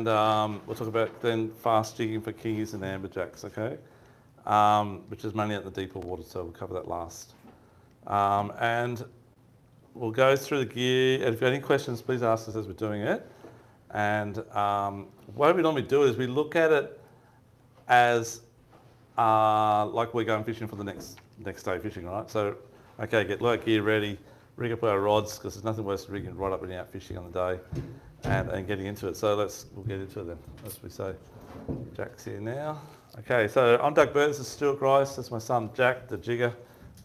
we'll talk about then fast jigging for kingies and amberjacks, okay? Which is mainly at the deeper water, so we'll cover that last. And we'll go through the gear, and if you have any questions, please ask us as we're doing it. And what we normally do is we look at it as like we're going fishing for the next day fishing, right? So, okay, get low gear ready, rig up our rods, because there's nothing worse than rigging right up when you're out fishing on the day and getting into it. So we'll get into it then, as we say. Jack's here now. Okay, so I'm Doug Burt, this is Stuart Grice, that's my son Jack, the jigger.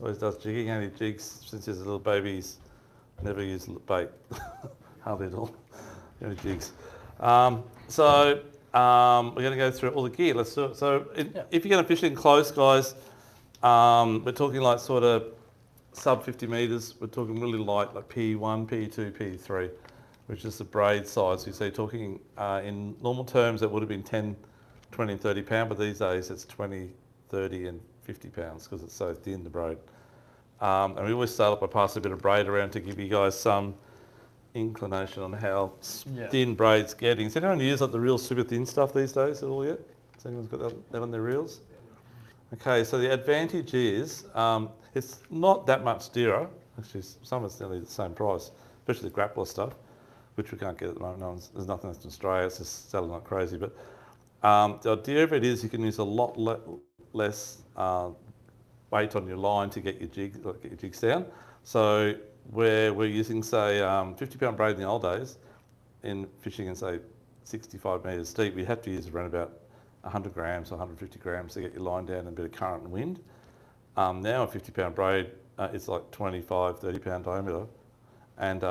Always does jigging, and he jigs since he's a little baby. He's never used bait, hardly at all. He only jigs. We're going to go through all the gear. Let's do it. So if you're going to fish in close, guys, we're talking like sort of sub 50 metres. We're talking really light, like P1, P2, P3, which is the braid size. So you're talking in normal terms, that would have been 10, 20 and 30 pound, but these days it's 20, 30 and 50 pounds because it's so thin, the braid. And we always start up by passing a bit of braid around to give you guys some inclination on how thin braid's getting. Does anyone use like the real super thin stuff these days at all yet? Has anyone got that on their reels? Okay, so the advantage is it's not that much dearer. Actually, some of it's nearly the same price, especially the grappler stuff, which we can't get at the moment. There's nothing else in Australia. It's just selling like crazy. But the idea of it is you can use a lot less weight on your line to get your jigs down. So where we're using, say, 50 pound braid in the old days, in fishing in, say, 65 metres deep, we have to use around about 100 grams or 150 grams to get your line down and a bit of current and wind. Now a 50 pound braid, it's like 25, 30 pound diameter, and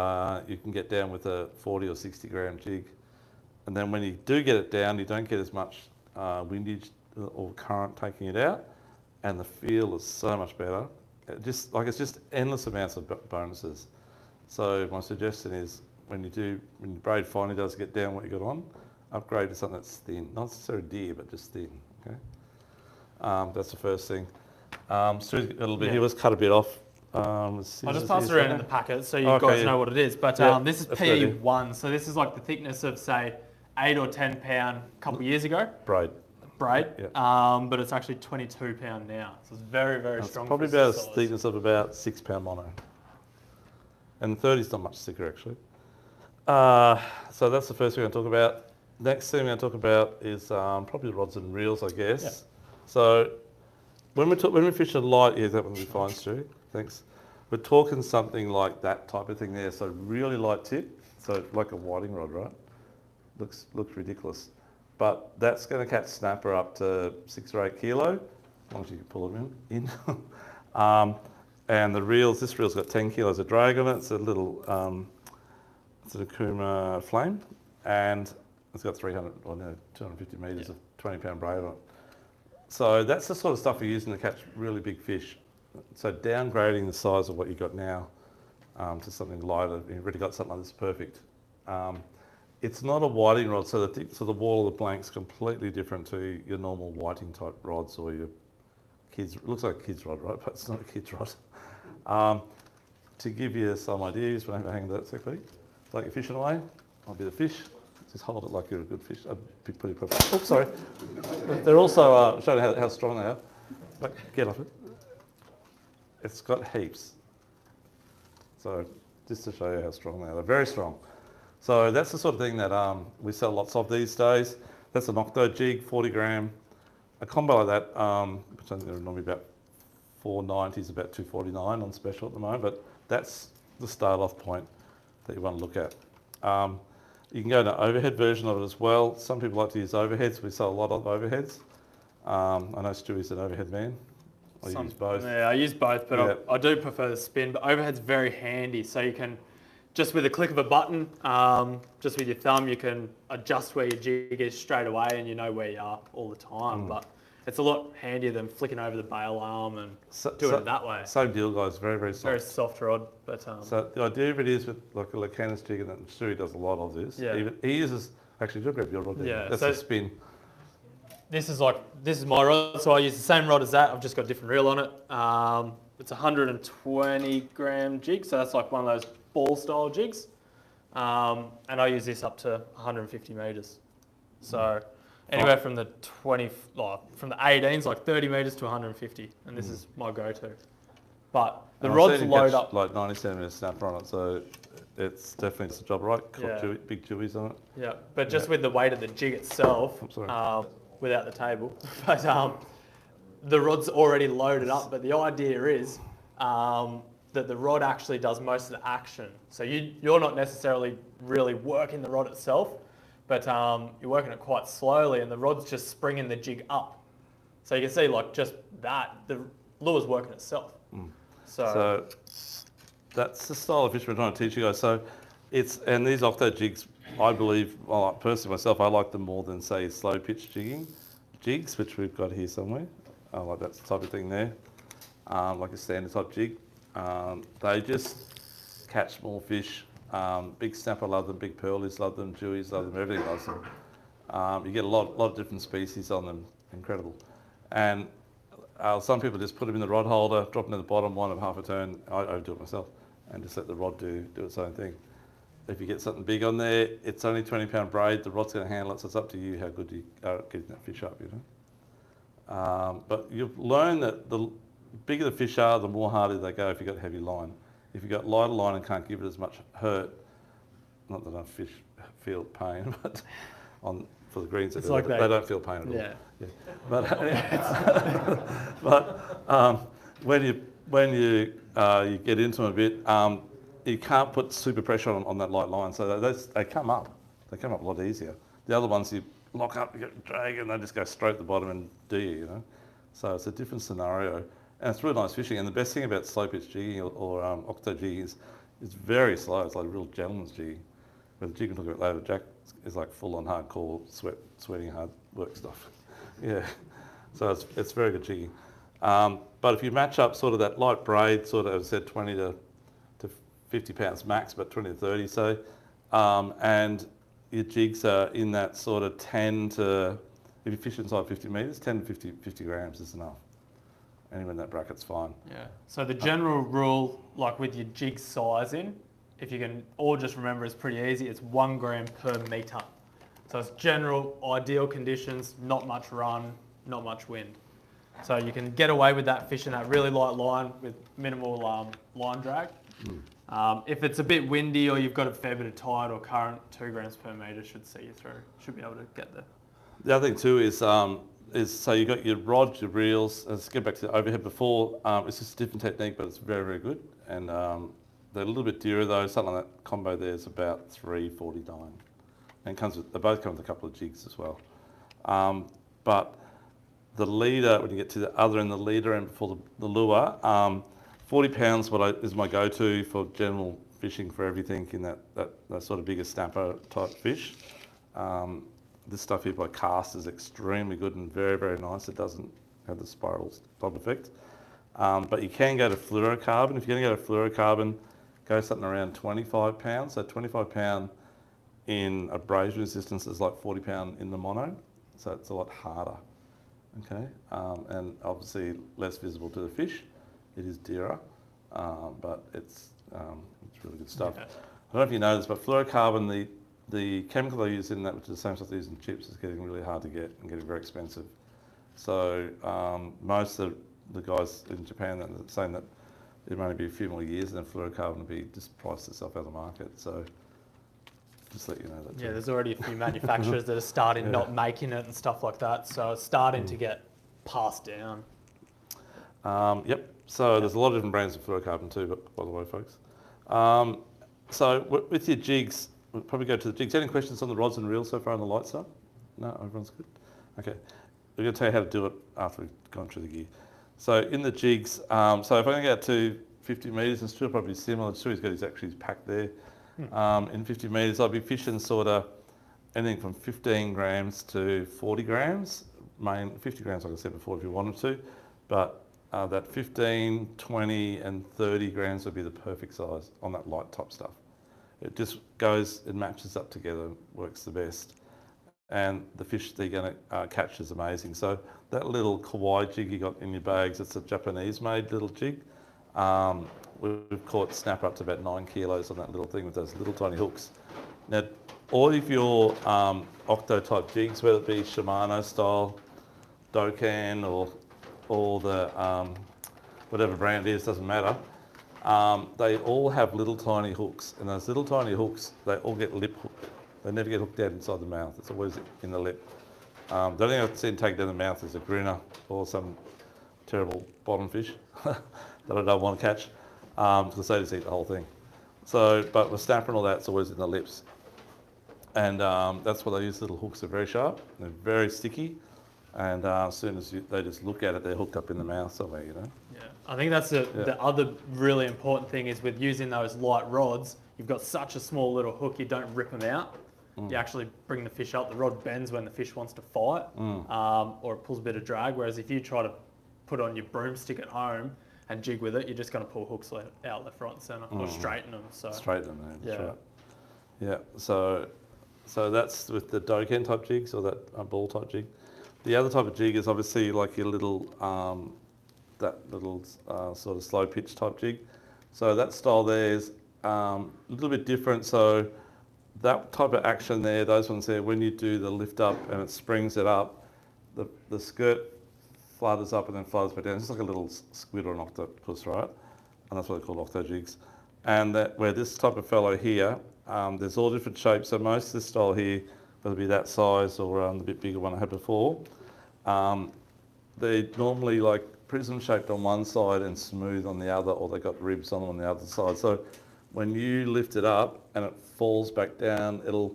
you can get down with a 40 or 60 gram jig. And then when you do get it down, you don't get as much windage or current taking it out, and the feel is so much better. It's just endless amounts of bonuses. So my suggestion is when your braid finally does get down what you got on, upgrade to something that's thin, not necessarily dear, but just thin. Okay, that's the first thing. Stu's got a little bit here. Let's cut a bit off. I'll just pass it around in the packet so you guys know what it is. But this is P1, so this is like the thickness of, say, 8 or 10 pound a couple of years ago. Braid. But it's actually 22 pound now, so it's very, very strong. Probably about a thickness of about 6 pound mono, and 30 is not much thicker actually. So that's the first thing I'm going to talk about. Next thing I'm going to talk about is probably the rods and reels, I guess. Yeah. So when we fish a light, that one will be fine, Stu. Thanks. We're talking something like that type of thing there. So really light tip, so like a whiting rod, right? Looks ridiculous. But that's going to catch snapper up to 6 or 8 kilo, as long as you can pull them in. And the reels, this reel's got 10 kilos of drag on it. It's a little, it's an Akuma flame, and it's got 250 metres of 20 pound braid on it. So that's the sort of stuff you're using to catch really big fish. So downgrading the size of what you got now to something lighter, you've already got something like this perfect. It's not a whiting rod, so the wall of the blank's completely different to your normal whiting type rods or your kids. It looks like a kid's rod, right? But it's not a kid's rod. To give you some ideas, when I hang that quickly, like you're fishing away, I'll be the fish. Just hold it like you're a good fish. Oops, sorry. They're also showing how strong they are. But get off it. It's got heaps. So just to show you how strong they are. They're very strong. So that's the sort of thing that we sell lots of these days. That's an Ortho Jig, 40 gram. A combo like that, which I think they're normally about $490, is about $249 on special at the moment, but that's the start off point that you want to look at. You can go to an overhead version of it as well. Some people like to use overheads. We sell a lot of overheads. I know Stewie's an overhead man. I use both. Yeah, I use both, but I do prefer the spin. But overhead's very handy, so you can, just with a click of a button, just with your thumb, you can adjust where your jig is straight away and you know where you are all the time. But it's a lot handier than flicking over the bail arm and doing it that way. Same deal, guys. Very, very soft. Very soft rod. But so the idea of it is with like a Lacanis jig, and Stewie does a lot of this. Yeah. He uses, actually, do grab your rod there. Yeah. That's a spin. This is my rod, so I use the same rod as that. I've just got a different reel on it. It's a 120 gram jig, so that's like one of those ball style jigs. And I use this up to 150 metres. So anywhere from the 18s, like 30 meters to 150, and this is my go-to. But the rods load up like 90 centimeter snapper on it, so it's definitely just a job right. Big Jewies on it. Yeah, but just with the weight of the jig itself, without the table, but the rod's already loaded up. But the idea is that the rod actually does most of the action. So you're not necessarily really working the rod itself, but you're working it quite slowly, and the rod's just springing the jig up. So you can see, like, just that, the lure's working itself. So that's the style of fish we're trying to teach you guys. So and these Ortho Jigs, I believe, well, personally myself, I like them more than, say, slow pitch jigs, which we've got here somewhere. I like that type of thing there, like a standard type jig. They just catch small fish. Big snapper love them, big pearlies love them, jewies love them, everything loves them. You get a lot of different species on them, incredible. And some people just put them in the rod holder, drop them in the bottom, wind them half a turn. I do it myself, and just let the rod do its own thing. If you get something big on there, it's only 20-pound braid, the rod's going to handle it, so it's up to you how good you are at getting that fish up, you know. But you'll learn that the bigger the fish are, the more harder they go if you've got heavy line. If you've got lighter line and can't give it as much hurt, not that fish feel pain, but for the greens, they don't feel pain at all. Yeah. But when you get into them a bit, you can't put super pressure on that light line, so they come up. They come up a lot easier. The other ones you lock up, you get drag, and they just go straight to the bottom and do you know. So it's a different scenario, and it's really nice fishing. And the best thing about slow pitch jigging or Ortho jigging is it's very slow. It's like a real gentleman's jigging. But the jig we'll talk about later, Jack is like full on hardcore sweating hard work stuff. Yeah, so it's very good jigging. But if you match up sort of that light braid, sort of as I said, 20 to 50 pounds max, but 20 to 30, so, and your jigs are in that sort of 10 to, if you fish inside 50 metres, 10 to 50 grams is enough. Anywhere in that bracket's fine. Yeah. So the general rule, like with your jig sizing, if you can all just remember, it's pretty easy. It's 1 gram per metre. So it's general ideal conditions, not much run, not much wind. So you can get away with that fishing that really light line with minimal line drag. If it's a bit windy or you've got a fair bit of tide or current, 2 grams per metre should see you through. Should be able to get there. The other thing too is so you've got your rods, your reels. Let's get back to the overhead before. It's just a different technique, but it's very, very good. And they're a little bit dearer though. Something like that combo there is about $3.49. And they both come with a couple of jigs as well. But the leader, when you get to the other end, the leader and before the lure, 40 pounds is my go-to for general fishing for everything in that sort of bigger snapper type fish. This stuff here by Cast is extremely good and very, very nice. It doesn't have the spiral type effect. But you can go to fluorocarbon. If you're going to go to fluorocarbon, go something around 25 pounds. So 25 pound in abrasion resistance is like 40 pound in the mono. So it's a lot harder. Okay, and obviously less visible to the fish. It is dearer, but it's really good stuff. Yeah. I don't know if you know this, but fluorocarbon, the chemical they use in that, which is the same stuff they use in chips, is getting really hard to get and getting very expensive. So most of the guys in Japan are saying that it may only be a few more years and then fluorocarbon will be just priced itself out of the market. So just let you know that. Yeah, there's already a few manufacturers that are starting not making it and stuff like that. So it's starting to get passed down. Yep. So there's a lot of different brands of fluorocarbon too, but by the way, folks. So with your jigs, we'll probably go to the jigs. Any questions on the rods and reels so far on the light stuff? No, everyone's good? Okay. We're going to tell you how to do it after we've gone through the gear. So in the jigs, so if I'm going to get to 50 metres, it's still probably similar. Stu's got his actually packed there. In 50 metres, I'll be fishing sort of anything from 15 grams to 40 grams. 50 grams, like I said before, if you wanted to. But that 15, 20 and 30 grams would be the perfect size on that light top stuff. It just goes, it matches up together, works the best. And the fish they're going to catch is amazing. So that little kawaii jig you got in your bags, it's a Japanese-made little jig. We've caught snapper up to about 9 kilos on that little thing with those little tiny hooks. Now, all of your octo type jigs, whether it be Shimano style, Dokan or the whatever brand it is, doesn't matter. They all have little tiny hooks, and those little tiny hooks, they all get lip hooked. They never get hooked down inside the mouth. It's always in the lip. The only thing I've seen take down the mouth is a grinner or some terrible bottom fish that I don't want to catch, because they just eat the whole thing. So, but with snapper and all that, it's always in the lips. And that's why they use little hooks. They're very sharp, they're very sticky, and as soon as they just look at it, they're hooked up in the mouth somewhere, you know. Yeah, I think that's the other really important thing is with using those light rods, you've got such a small little hook, you don't rip them out. You actually bring the fish up, the rod bends when the fish wants to fight, or it pulls a bit of drag, whereas if you try to put on your broomstick at home and jig with it, you're just going to pull hooks out left, right and centre, or straighten them. So. Straighten them, man. That's right. Yeah, so that's with the Dokan type jigs or that ball type jig. The other type of jig is obviously like your little, sort of slow pitch type jig. So that style there is a little bit different. So that type of action there, those ones there, when you do the lift up and it springs it up, the skirt flutters up and then flutters back down. It's just like a little squid or an octopus, right? And that's what they call octo jigs. And that where this type of fellow here, there's all different shapes. So most of this style here, whether it be that size or the bit bigger one I had before, they're normally like prism shaped on one side and smooth on the other, or they got ribs on them on the other side. So when you lift it up and it falls back down, it'll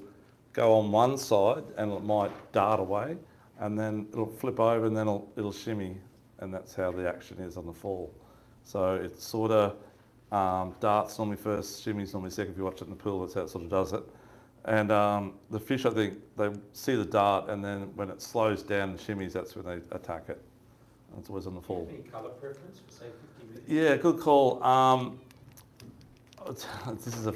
go on one side and it might dart away, and then it'll flip over and then it'll shimmy, and that's how the action is on the fall. So it sort of darts normally first, shimmies normally second. If you watch it in the pool, that's how it sort of does it. And the fish, I think, they see the dart, and then when it slows down and shimmies, that's when they attack it. And it's always on the fall. Any colour preference for say 50 metres? Yeah, good call. This is a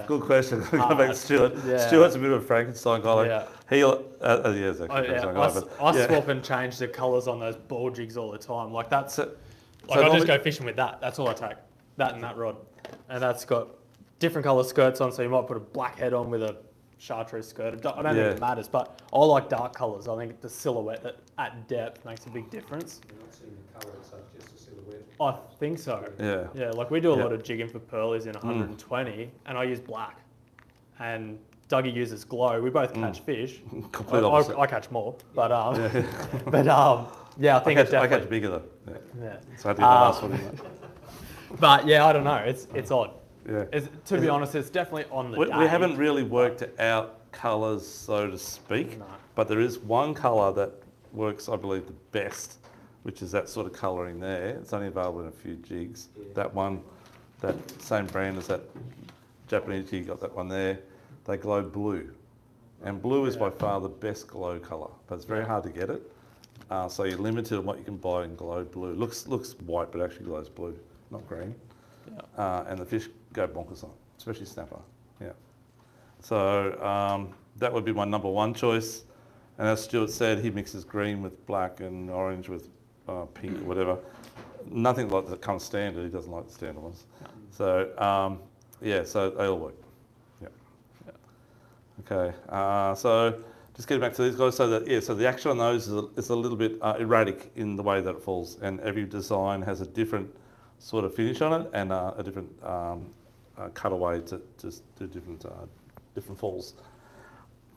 good question. Go back to Stuart. Yeah. Stuart's a bit of a Frankenstein guy. Like, he'll, I swap and change the colours on those ball jigs all the time. Like that's, I just go fishing with that. That's all I take. That and that rod, and that's got different colour skirts on. So you might put a black head on with a chartreuse skirt. I don't think it matters, but I like dark colours. I think the silhouette at depth makes a big difference. You're not seeing the colour as such, just the silhouette. I think so. Yeah. Yeah, like we do a lot of jigging for pearlies in 120, and I use black, and Dougie uses glow. We both catch fish. Complete opposite. I catch more, but yeah, I think I catch bigger though. Yeah. So I do the last one. But yeah, I don't know. It's odd. Yeah. To be honest, it's definitely on the day. We haven't really worked out colours, so to speak, but there is one colour that works, I believe, the best, which is that sort of colouring there. It's only available in a few jigs. Yeah. That one, that same brand as that Japanese jig, got that one there. They glow blue. And blue is by far the best glow colour, but it's very hard to get it. So you're limited on what you can buy in glow blue. Looks white, but actually glows blue, not green. Yeah. And the fish go bonkers on it, especially snapper. Yeah. So that would be my number one choice. And as Stuart said, he mixes green with black and orange with pink or whatever. Nothing like that comes standard. He doesn't like the standard ones. So so they all work. Yeah. Okay. So just getting back to these guys. So the action on those is a little bit erratic in the way that it falls, and every design has a different sort of finish on it and a different cutaway to do different falls.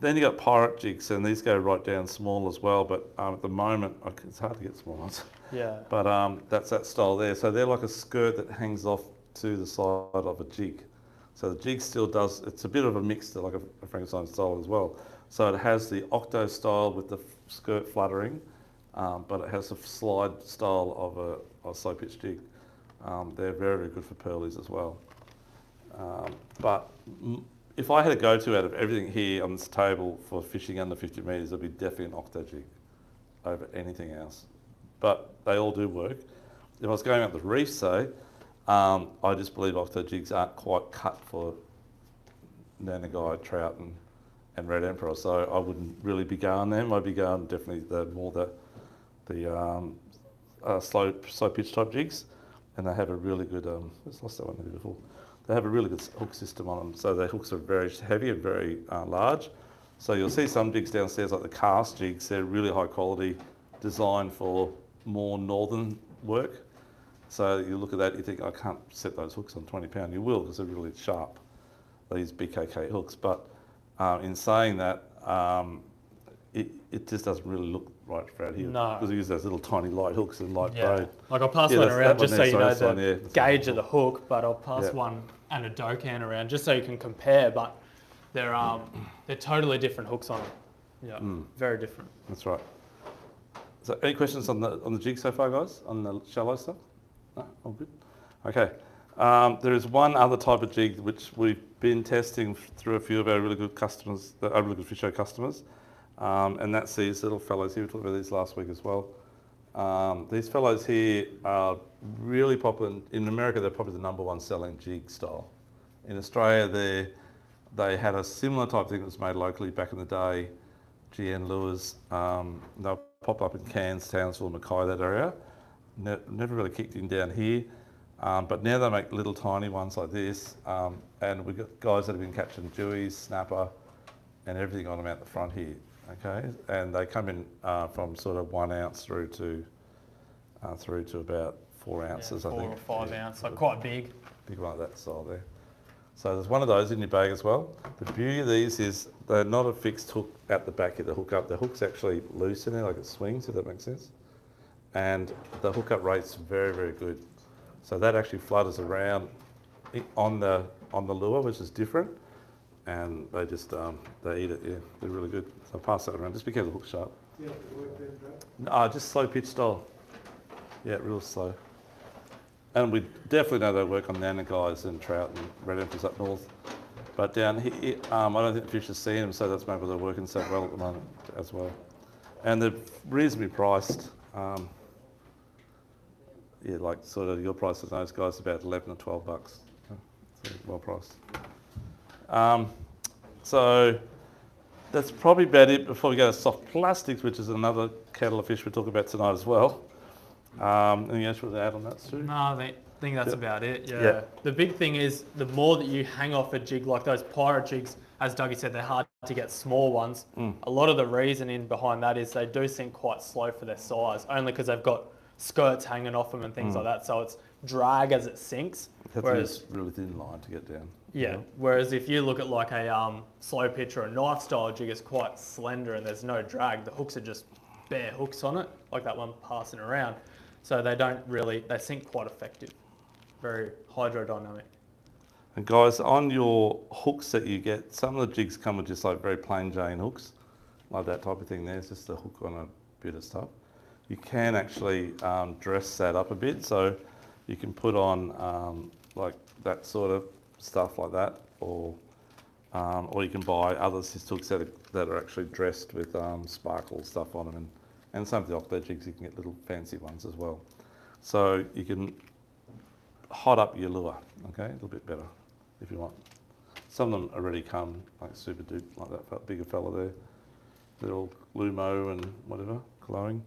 Then you got pirate jigs, and these go right down small as well. But at the moment, it's hard to get small ones. Yeah. But that's that style there. So they're like a skirt that hangs off to the side of a jig. So the jig still does. It's a bit of a mix, like a Frankenstein style as well. So it has the octo style with the skirt fluttering, but it has a slide style of a slow pitch jig. They're very, very good for pearlies as well. But if I had a go-to out of everything here on this table for fishing under 50 metres, it'd be definitely an octo jig over anything else. But they all do work. If I was going up the reef, say, I just believe octo jigs aren't quite cut for Nanagai, trout and red emperor, so I wouldn't really be going them. I'd be going definitely the slow pitch type jigs, and they have a really good. Let's lost that one there before. they have a really good hook system on them. So their hooks are very heavy and very large. So you'll see some jigs downstairs, like the cast jigs, they're really high quality, designed for more northern work. So you look at that, you think, I can't set those hooks on 20 pound. You will, because they're really sharp, these BKK hooks. But in saying that, it just doesn't really look right for out here. No. Because we use those little tiny light hooks and light Yeah. braid. Like I'll pass Yeah, one that's- around that just one so there, you know sorry, the that's fine, gauge of the hook, but I'll pass Yeah. one and a dough can around just so you can compare. But they're totally different hooks on them. Yeah, very different. That's right. So any questions on the jig so far, guys? On the shallow stuff? No? All good? Okay. There is one other type of jig which we've been testing through a few of our really good customers, our really good fish show customers, and that's these little fellows here. We talked about these last week as well. These fellows here are really popular. In America, they're probably the #1 selling jig style. In Australia, they had a similar type thing that was made locally back in the day, GN lures. They'll pop up in Cairns, Townsville, Mackay, that area. Never really kicked in down here. But now they make little tiny ones like this, and we've got guys that have been catching jewies, snapper, and everything on them out the front here. Okay, and they come in from sort of 1 ounce through to about 4 ounces, I think. 4 or 5 ounce, so quite big. Big one like that style there. So there's one of those in your bag as well. The beauty of these is they're not a fixed hook at the back of the hook up. The hook's actually loose in there, like it swings, if that makes sense. And the hook up rate's very, very good. So that actually flutters around on the lure, which is different. And they just, they eat it, yeah. They're really good. So I'll pass that around. Just be careful, the hook's sharp. Yeah, it worked better, right? No, just slow pitch style. Yeah, real slow. And we definitely know they work on nanoguyes and trout and red emperors up north. But down here, I don't think the fish are seeing them, so that's maybe they're working so well at the moment as well. And they're reasonably priced. Yeah, like sort of your price of those guys about 11 or 12 bucks. So well priced. So that's probably about it before we go to soft plastics, which is another kettle of fish we'll talk about tonight as well. Anything else you want to add on that, Stu? No, I think that's about it. Yeah. Yeah. The big thing is the more that you hang off a jig, like those pirate jigs, as Dougie said, they're hard to get small ones. A lot of the reasoning behind that is they do sink quite slow for their size, only because they've got skirts hanging off them and things like that. So it's drag as it sinks. That's Whereas, a really thin line to get down. yeah. Whereas if you look at like a slow pitch or a knife style jig, it's quite slender and there's no drag. The hooks are just bare hooks on it, like that one passing around. So they they sink quite effective. Very hydrodynamic. And guys, on your hooks that you get, some of the jigs come with just like very plain Jane hooks, like that type of thing. There's just a hook on a bit of stuff. You can actually dress that up a bit, so you can put on like that sort of stuff like that, or you can buy other hooks that are actually dressed with sparkle stuff on them, and some of the Octo jigs you can get little fancy ones as well. So you can hot up your lure, okay, a little bit better if you want. Some of them already come like super dupe, like that bigger fella there. They're all Lumo and whatever, glowing.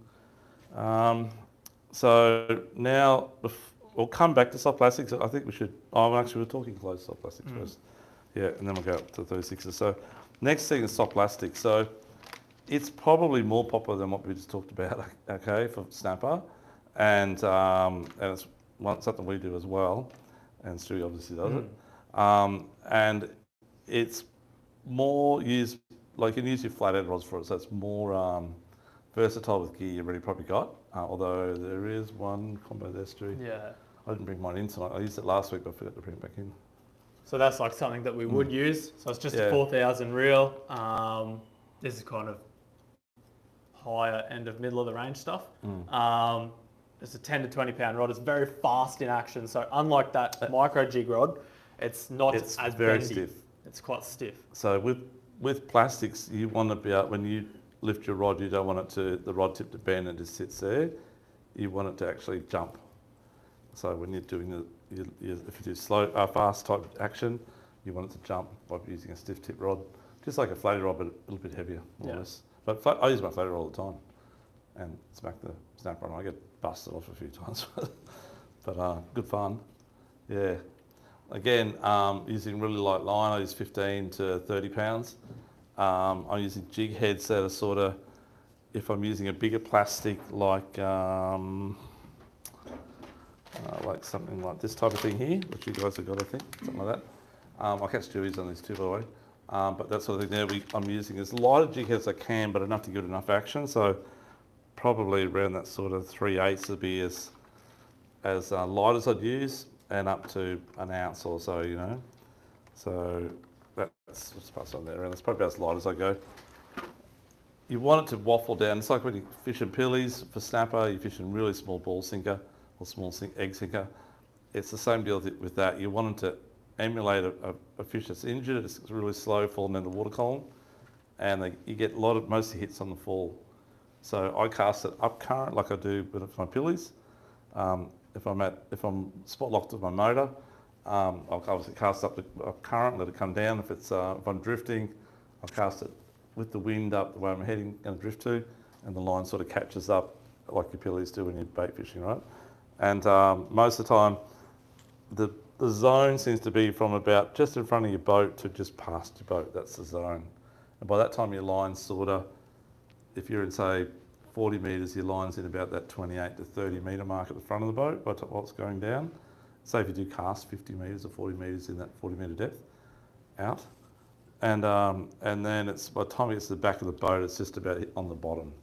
So now we'll come back to soft plastics. I think we should. We're talking closed soft plastics first. Yeah, and then we'll go up to 36s. So next thing is soft plastics. So it's probably more popular than what we just talked about. Okay, for snapper, and it's something we do as well, and Stu obviously does it. And it's more used. Like you can use your flathead rods for it, so it's more versatile with gear you've already probably got. Although there is one combo there, Stu. Yeah. I didn't bring mine in tonight. I used it last week, but I forgot to bring it back in. So that's like something that we would use. So it's just a 4,000 reel. This is kind of higher end of middle of the range stuff. It's a 10 to 20 pound rod. It's very fast in action. So unlike that micro jig rod, it's not as very bendy. stiff. It's quite stiff. So with plastics, you want to be out when you lift your rod. You don't want the rod tip to bend and just sits there. You want it to actually jump. So when you're doing if you do fast type action, you want it to jump by using a stiff tip rod, just like a floaty rod, but a little bit heavier, more or less. But I use my floaty rod all the time, and smack the snapper on. I get busted off a few times, but good fun. Yeah. Again, using really light line, I use 15 to 30 pounds. I'm using jig heads that are sort of, if I'm using a bigger plastic like something like this type of thing here, which you guys have got, I think, something like that. I catch Jewies on these too, by the way. But that sort of thing there, I'm using as light a jig head as I can, but enough to give it enough action. So probably around that sort of 3/8 would be as light as I'd use, and up to an ounce or so, you know. So that's just pass on there, and it's probably about as light as I go. You want it to waffle down. It's like when you fish in pillies for snapper, you fish in really small ball sinker or small egg sinker. It's the same deal with that. You want them to emulate a fish that's injured. It's really slow falling in the water column, and you get mostly hits on the fall. So I cast it up current like I do with my pillies. If I'm spot locked with my motor, I'll obviously cast up current, let it come down. If I'm drifting, I'll cast it with the wind up the way I'm going to drift to, and the line sort of catches up like your pillies do when you're bait fishing, right? And most of the time, the zone seems to be from about just in front of your boat to just past your boat. That's the zone. And by that time, your line's sort of, if you're in, say, 40 metres, your line's in about that 28 to 30 metre mark at the front of the boat while it's going down. Say if you do cast 50 metres or 40 metres in that 40 metre depth out. And then by the time it gets to the back of the boat, it's just about on the bottom.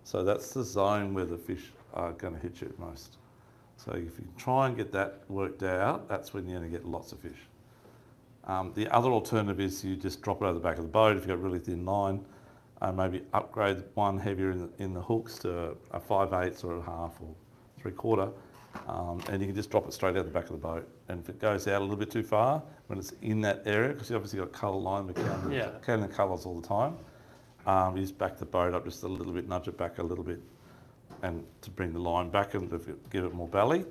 So that's the zone where the fish are going to hit you most. So if you try and get that worked out, that's when you're going to get lots of fish. The other alternative is you just drop it over the back of the boat if you've got really thin line. Maybe upgrade one heavier in the hooks to a 5/8 or a half or 3/4, and you can just drop it straight out the back of the boat. And if it goes out a little bit too far, when it's in that area, because you obviously got colour line, counting the colours all the time, you just back the boat up just a little bit, nudge it back a little bit, and to bring the line back and to give it more belly,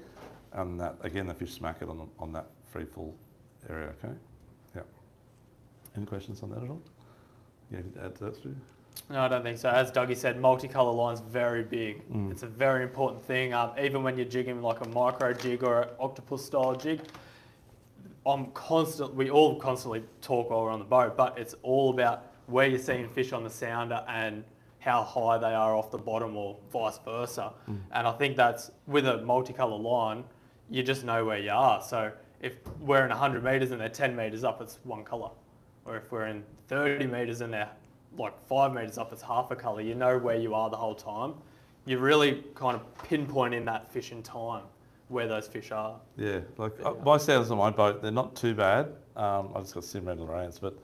and that again the fish smack it on that free fall area. Okay, yeah. Any questions on that at all? Yeah, anything to add to that, Stu? No, I don't think so. As Dougie said, multicolour line's very big. It's a very important thing. Even when you're jigging like a micro jig or an octopus style jig, we all constantly talk while we're on the boat, but it's all about where you're seeing fish on the sounder and how high they are off the bottom or vice versa. And I think that's, with a multicolour line, you just know where you are. So if we're in 100 metres and they're 10 metres up, it's one colour. Or if we're in 30 metres and they're like 5 metres up, it's half a colour. You know where you are the whole time. You're really kind of pinpointing that fish in time, where those fish are. Yeah, like my sounders on my boat, they're not too bad. I just got sim red Lorraines, but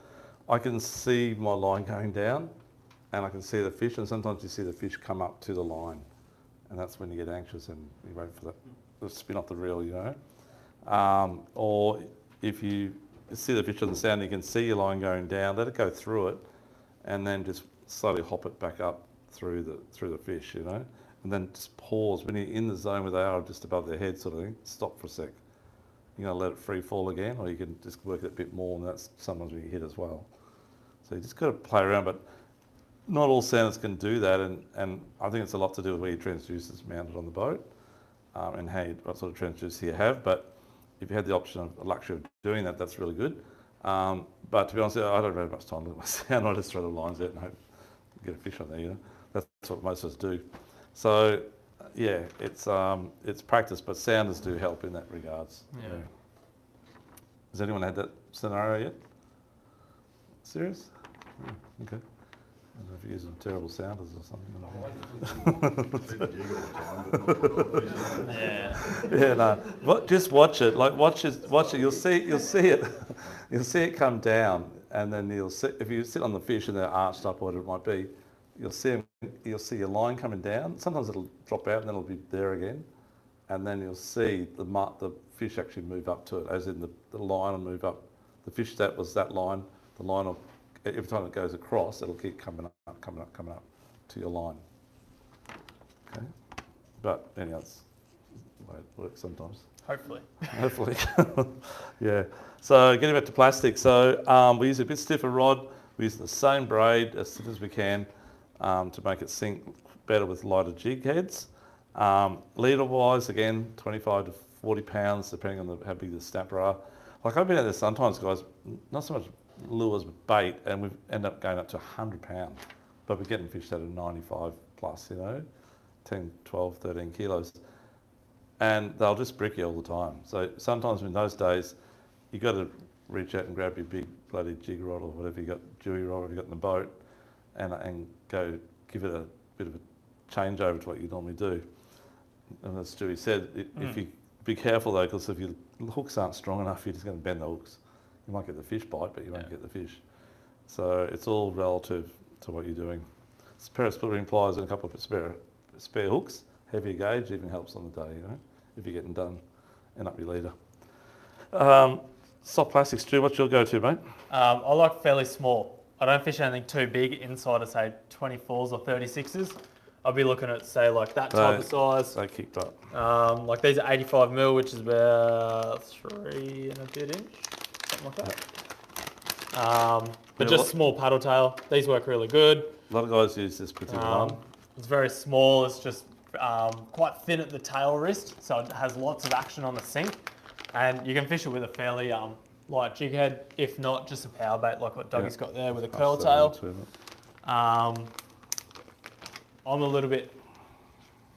I can see my line going down and I can see the fish, and sometimes you see the fish come up to the line, and that's when you get anxious and you wait for the spin off the reel, you know. Or if you see the fish on the sound, you can see your line going down, let it go through it, and then just slowly hop it back up through the fish, you know, and then just pause when you're in the zone where they are, just above their head, sort of thing. Stop for a sec. You're going to let it free fall again, or you can just work it a bit more, and that's sometimes when you hit as well. So you just got to play around, but not all sounders can do that, and I think it's a lot to do with where your transducer is mounted on the boat, and what sort of transducer you have. But if you had the option of the luxury of doing that, that's really good. But to be honest, I don't have much time to look at my sound. I just throw the lines out and hope get a fish on there. You know, that's what most of us do. So yeah, it's practice, but sounders do help in that regards. Yeah. Has anyone had that scenario yet? Serious? Yeah, okay. I don't know if you're using terrible sounders or something. Yeah, no. But just watch it. Like watch it. You'll see it. You'll see it come down, and then if you sit on the fish and they're arched up, or whatever it might be, you'll see your line coming down. Sometimes it'll drop out, and then it'll be there again, and then you'll see the fish actually move up to it, as in the line will move up. The fish that was that line, the line will. Every time it goes across, it'll keep coming up to your line. Okay, but anyhow, that's the way it works sometimes. Hopefully. Yeah. So getting back to plastic. So we use a bit stiffer rod. We use the same braid as stiff as we can to make it sink better with lighter jig heads. Leader wise, again, 25 to 40 pounds, depending on how big the snapper are. Like I've been out there sometimes, guys, not so much lures but bait, and we've ended up going up to 100 pounds, but we're getting fish that are 95 plus, you know, 10, 12, 13 kilos. And they'll just brick you all the time. So sometimes in those days, you got to reach out and grab your big bloody jig rod or whatever you got, Jewy rod you got in the boat, and go give it a bit of a changeover to what you normally do. And as Stewie said, if you be careful though, because if your hooks aren't strong enough, you're just going to bend the hooks. You might get the fish bite, but you won't get the fish. So it's all relative to what you're doing. A pair of split ring pliers and a couple of spare hooks, heavier gauge even helps on the day, you know, if you're getting done and up your leader. Soft plastics, Stu, what's your go-to, mate? I like fairly small. I don't fish anything too big inside of, say, 24s or 36s. I'll be looking at, say, like that type of size. They kicked up. Like these are 85 mil, which is about 3 and a bit inch, something like that. But just small paddle tail. These work really good. A lot of guys use this particular one. It's very small. It's just quite thin at the tail wrist, so it has lots of action on the sink. And you can fish it with a fairly light jig head, if not just a power bait like what Dougie's got there with a curl tail. I'm a little bit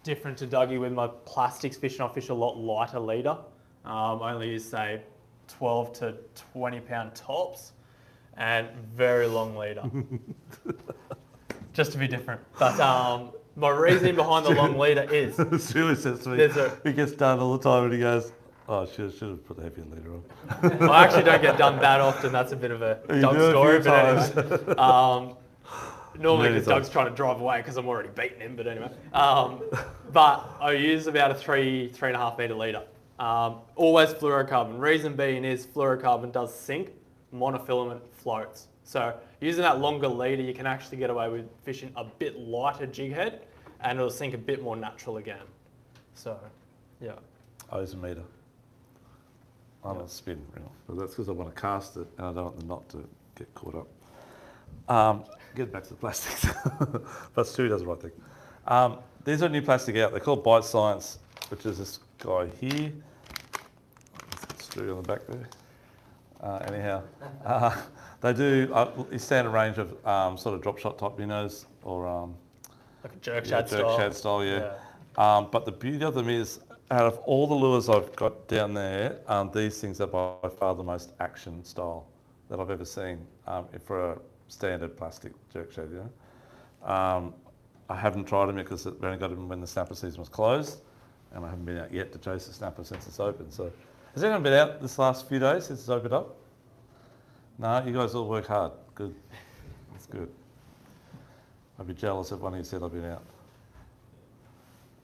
different to Dougie with my plastics fishing. I fish a lot lighter leader. Only use, say, 12 to 20 pound tops and very long leader. Just to be different. But my reasoning behind the long leader is... Stewie says to me, he gets done all the time and he goes, oh, should have put a heavier leader on. I actually don't get done that often. That's a bit of a Doug story. But anyway, normally because Doug's trying to drive away because I'm already beating him. But anyway, but I use about a 3.5 metre leader. Always fluorocarbon. Reason being is fluorocarbon does sink, monofilament floats. So using that longer leader, you can actually get away with fishing a bit lighter jig head, and it'll sink a bit more natural again. So, yeah. I use a metre. I'm a spin reel, but that's because I want to cast it and I don't want the knot to get caught up. Get back to the plastics, but Stu does the right thing. These are new plastic out. They're called Bite Science, which is this guy here. Stu on the back there. Anyhow, they do a standard range of sort of drop shot type minnows or like a jerk shad style. Jerk shad style, yeah. But the beauty of them is, out of all the lures I've got down there, these things are by far the most action style that I've ever seen for a standard plastic jerk shad, you know. I haven't tried them yet because we only got them when the snapper season was closed, and I haven't been out yet to chase the snapper since it's open. So, has anyone been out this last few days since it's opened up? No, you guys all work hard. Good. That's good. I'd be jealous if one of you said I've been out.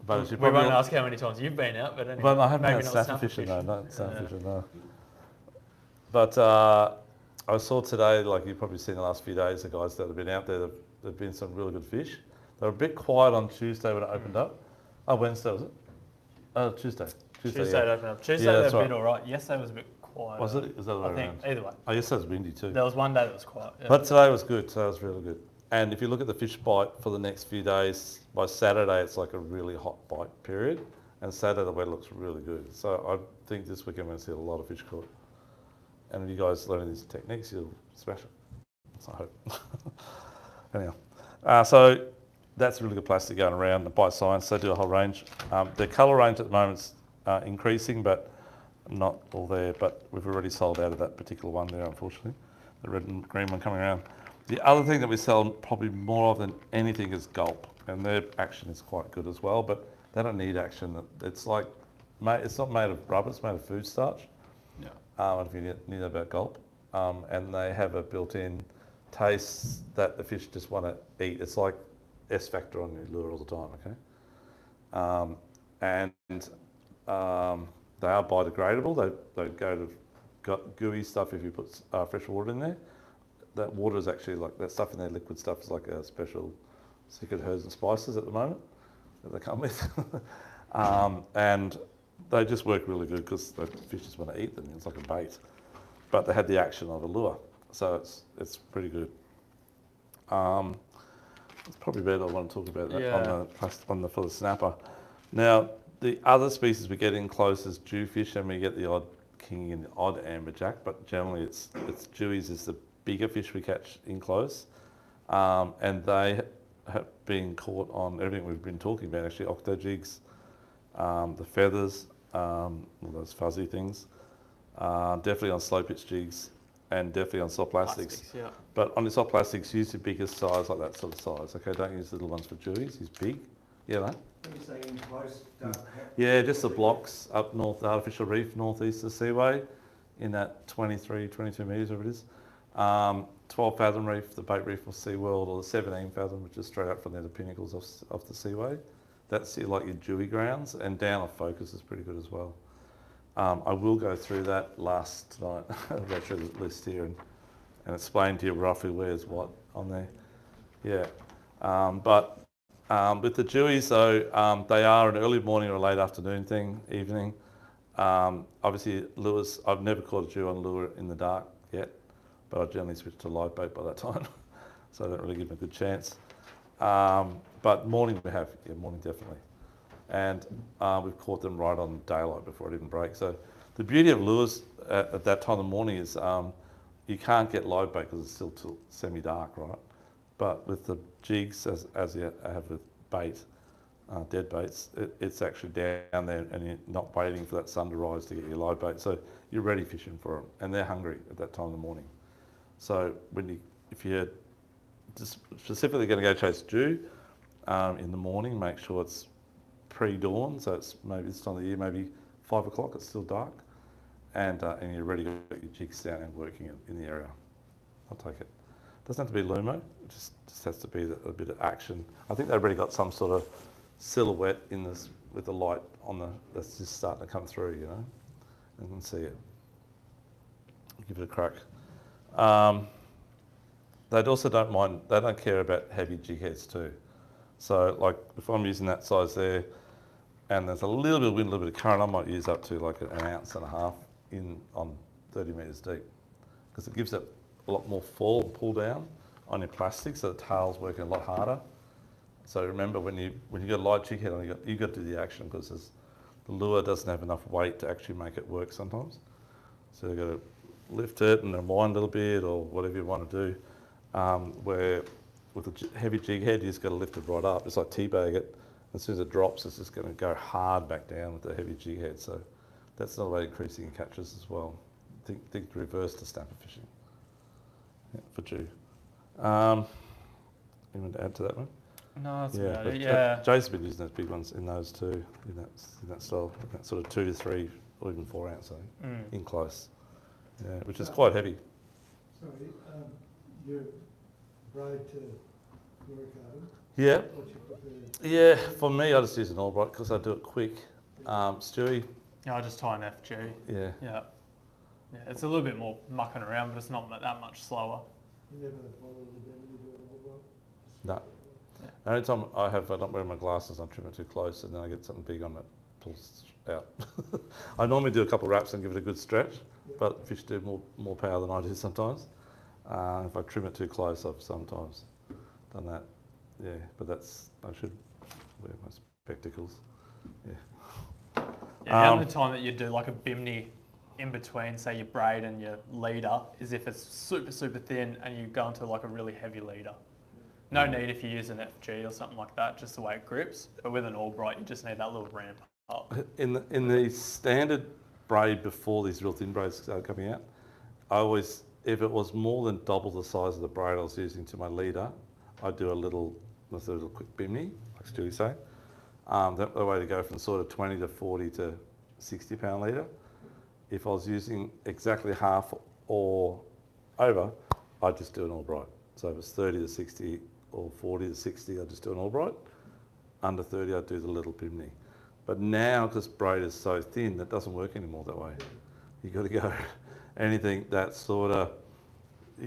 But we won't ask how many times you've been out, but anyway. But I haven't had snapper fishing, no, not snapper fishing, no. But I saw today, like you've probably seen the last few days, the guys that have been out there, there've been some really good fish. They were a bit quiet on Tuesday when it opened up. Oh, Wednesday, was it? Tuesday. Tuesday it opened up. Tuesday they've been all right. Yesterday was a bit quiet. Was it? Is that the way around? Either way. Oh, yesterday was windy too. There was one day that was quiet. Yeah. But today was good. Today was really good. And if you look at the fish bite for the next few days, by Saturday it's like a really hot bite period, and Saturday the weather looks really good. So I think this weekend we're going to see a lot of fish caught. And if you guys learn these techniques, you'll smash it. So I hope. Anyhow, so that's really good plastic going around. The Bite Science, they do a whole range. Their colour range at the moment's increasing, but not all there. But we've already sold out of that particular one there, unfortunately. The red and green one coming around. The other thing that we sell probably more of than anything is Gulp, and their action is quite good as well, but they don't need action. It's like, it's not made of rubber, it's made of food starch. Yeah. I don't know if you knew about Gulp. And they have a built-in taste that the fish just want to eat. It's like S factor on your lure all the time, okay? And they are biodegradable. They go to gooey stuff if you put fresh water in there. That water is actually like, that stuff in there, liquid stuff, is like a special secret herbs and spices at the moment that they come with. And they just work really good because the fish just want to eat them. It's like a bait. But they had the action of a lure. So it's pretty good. It's probably better I want to talk about that for the snapper. Now, the other species we get in close is Jewfish, and we get the odd kinging an odd amberjack, but generally it's Jewies is the bigger fish we catch in close, and they have been caught on everything we've been talking about, actually, Ortho Jigs, the feathers, all those fuzzy things, definitely on slow pitch jigs, and definitely on soft plastics. Yeah. But on the soft plastics, use the biggest size, like that sort of size. Okay, don't use little ones for Jewies. He's big. Yeah, that. When you say in close, Yeah, just the blocks up north, the artificial reef, northeast of Seaway, in that 23, 22 metres, whatever it is. 12 fathom reef, the bait reef of SeaWorld, or the 17 fathom, which is straight up from there, the pinnacles of the Seaway. That's like your Jewy grounds, and down off Focus is pretty good as well. I will go through that last night. I'll go through the list here and explain to you roughly where's what on there. Yeah, but with the Jewies though, they are an early morning or a late afternoon thing, evening. Obviously lures, I've never caught a Jew on lure in the dark yet, but I generally switch to live bait by that time, so I don't really give them a good chance. But morning we have, yeah, morning definitely. And we've caught them right on daylight before it even breaks. So the beauty of lures at that time of the morning is you can't get live bait because it's still semi-dark, right? But with the jigs, as you have with bait, dead baits, it's actually down there and you're not waiting for that sun to rise to get your live bait. So you're ready fishing for them, and they're hungry at that time of the morning. So if you're just specifically going to go chase Jew in the morning, make sure it's pre-dawn, so it's maybe this time of the year, maybe 5 o'clock, it's still dark, and you're ready to get your jigs down and working in the area. I'll take it. Doesn't have to be Lumo, it just has to be a bit of action. I think they've already got some sort of silhouette in this with the light on that's just starting to come through, you know, and you can see it. Give it a crack. They also don't mind, they don't care about heavy jig heads too. So like if I'm using that size there, and there's a little bit of wind, a little bit of current, I might use up to like 1.5 ounces on 30 metres deep, because it gives it a lot more fall and pull down on your plastic, so the tail's working a lot harder. So remember, when you got a light jig head on, you got to do the action, because the lure doesn't have enough weight to actually make it work sometimes. So you've got to lift it and then wind a little bit, or whatever you want to do. Where with a heavy jig head, you just got to lift it right up. It's like teabag it. As soon as it drops, it's just going to go hard back down with the heavy jig head. So that's another way of increasing your catches as well. Think the reverse to snapper fishing, yeah, for Jew. Anyone to add to that one? No, that's Yeah, about but it. Yeah. Jay's been using those big ones in those too, in that style, that sort of 2 to 3 or even 4 ounce, I think, in close. Yeah, which is quite heavy. Sorry, you're braid to fluorocarbon. Yeah. What's your preferred? Yeah, for me, I just use an Albright because I do it quick. Stewie, Yeah, I just tie an FG. yeah. Yeah. Yeah, it's a little bit more mucking around, but it's not that much slower. You never follow the bend, you do it all No. The only time I don't wear my glasses, I trim it too close, and then I get something big on it, pulls out. I normally do a couple of wraps and give it a good stretch, but fish do more power than I do sometimes. If I trim it too close, I've sometimes done that. Yeah, but I should wear my spectacles. Yeah. Yeah, the only time that you do like a bimini in between, say your braid and your leader, is if it's super, super thin and you go into like a really heavy leader. No need if you use an FG or something like that, just the way it grips. But with an Albright, you just need that little ramp up. In the standard braid before these real thin braids started coming out, I always, if it was more than double the size of the braid I was using to my leader, I'd do a little quick bimini, like Stewie's saying. That the way to go from sort of 20 to 40 to 60 pound leader. If I was using exactly half or over, I'd just do an Albright. So if it's 30 to 60 or 40 to 60, I'd just do an Albright. Under 30, I'd do the little bimini. But now, because braid is so thin, that doesn't work anymore that way. You've got to go anything that's sort of,